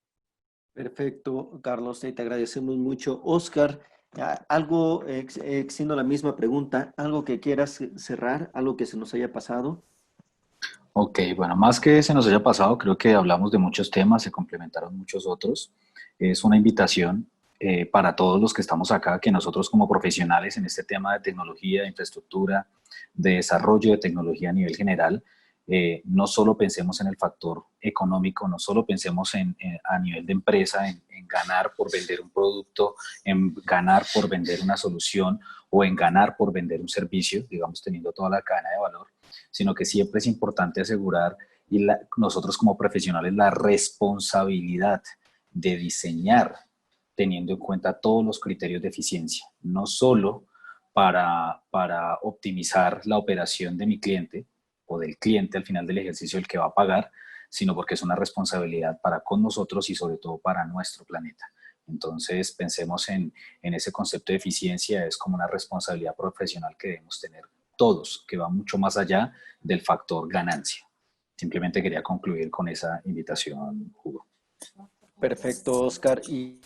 Perfecto, Carlos, te agradecemos mucho. Oscar, algo, extiendo la misma pregunta, algo que quieras cerrar, algo que se nos haya pasado. Ok, bueno, más que se nos haya pasado, creo que hablamos de muchos temas, se complementaron muchos otros. Es una invitación para todos los que estamos acá, que nosotros como profesionales en este tema de tecnología, de infraestructura, de desarrollo de tecnología a nivel general, no solo pensemos en el factor económico, no solo pensemos a nivel de empresa, en ganar por vender un producto, en ganar por vender una solución o en ganar por vender un servicio, digamos, teniendo toda la cadena de valor, sino que siempre es importante asegurar, y nosotros como profesionales, la responsabilidad de diseñar teniendo en cuenta todos los criterios de eficiencia, no solo para optimizar la operación de mi cliente o del cliente al final del ejercicio, el que va a pagar, sino porque es una responsabilidad para con nosotros y sobre todo para nuestro planeta. Entonces pensemos en ese concepto de eficiencia, es como una responsabilidad profesional que debemos tener todos, que va mucho más allá del factor ganancia. Simplemente quería concluir con esa invitación, Hugo. Perfecto, Oscar. Y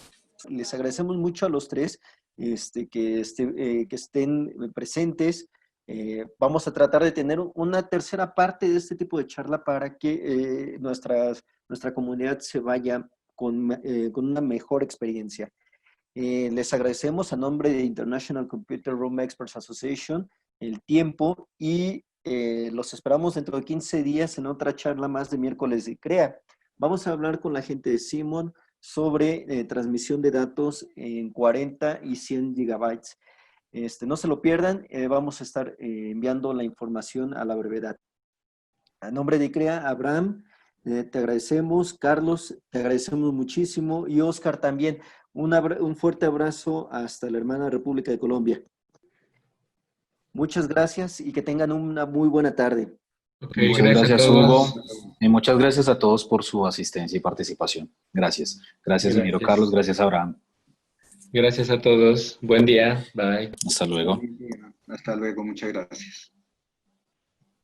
les agradecemos mucho a los tres que estén presentes. Vamos a tratar de tener una tercera parte de este tipo de charla para que nuestra comunidad se vaya con una mejor experiencia. Les agradecemos a nombre de International Computer Room Experts Association el tiempo, y los esperamos dentro de 15 días en otra charla más de miércoles de CREA. Vamos a hablar con la gente de Simon sobre transmisión de datos en 40 y 100 gigabytes. No se lo pierdan, vamos a estar enviando la información a la brevedad. A nombre de CREA, Abraham, te agradecemos. Carlos, te agradecemos muchísimo. Y Oscar también, un fuerte abrazo hasta la hermana República de Colombia. Muchas gracias y que tengan una muy buena tarde. Okay, muchas gracias Hugo, y muchas gracias a todos por su asistencia y participación. Gracias. Gracias, ingeniero Carlos. Gracias, Abraham. Gracias a todos. Buen día. Bye. Hasta luego. Hasta luego. Muchas gracias.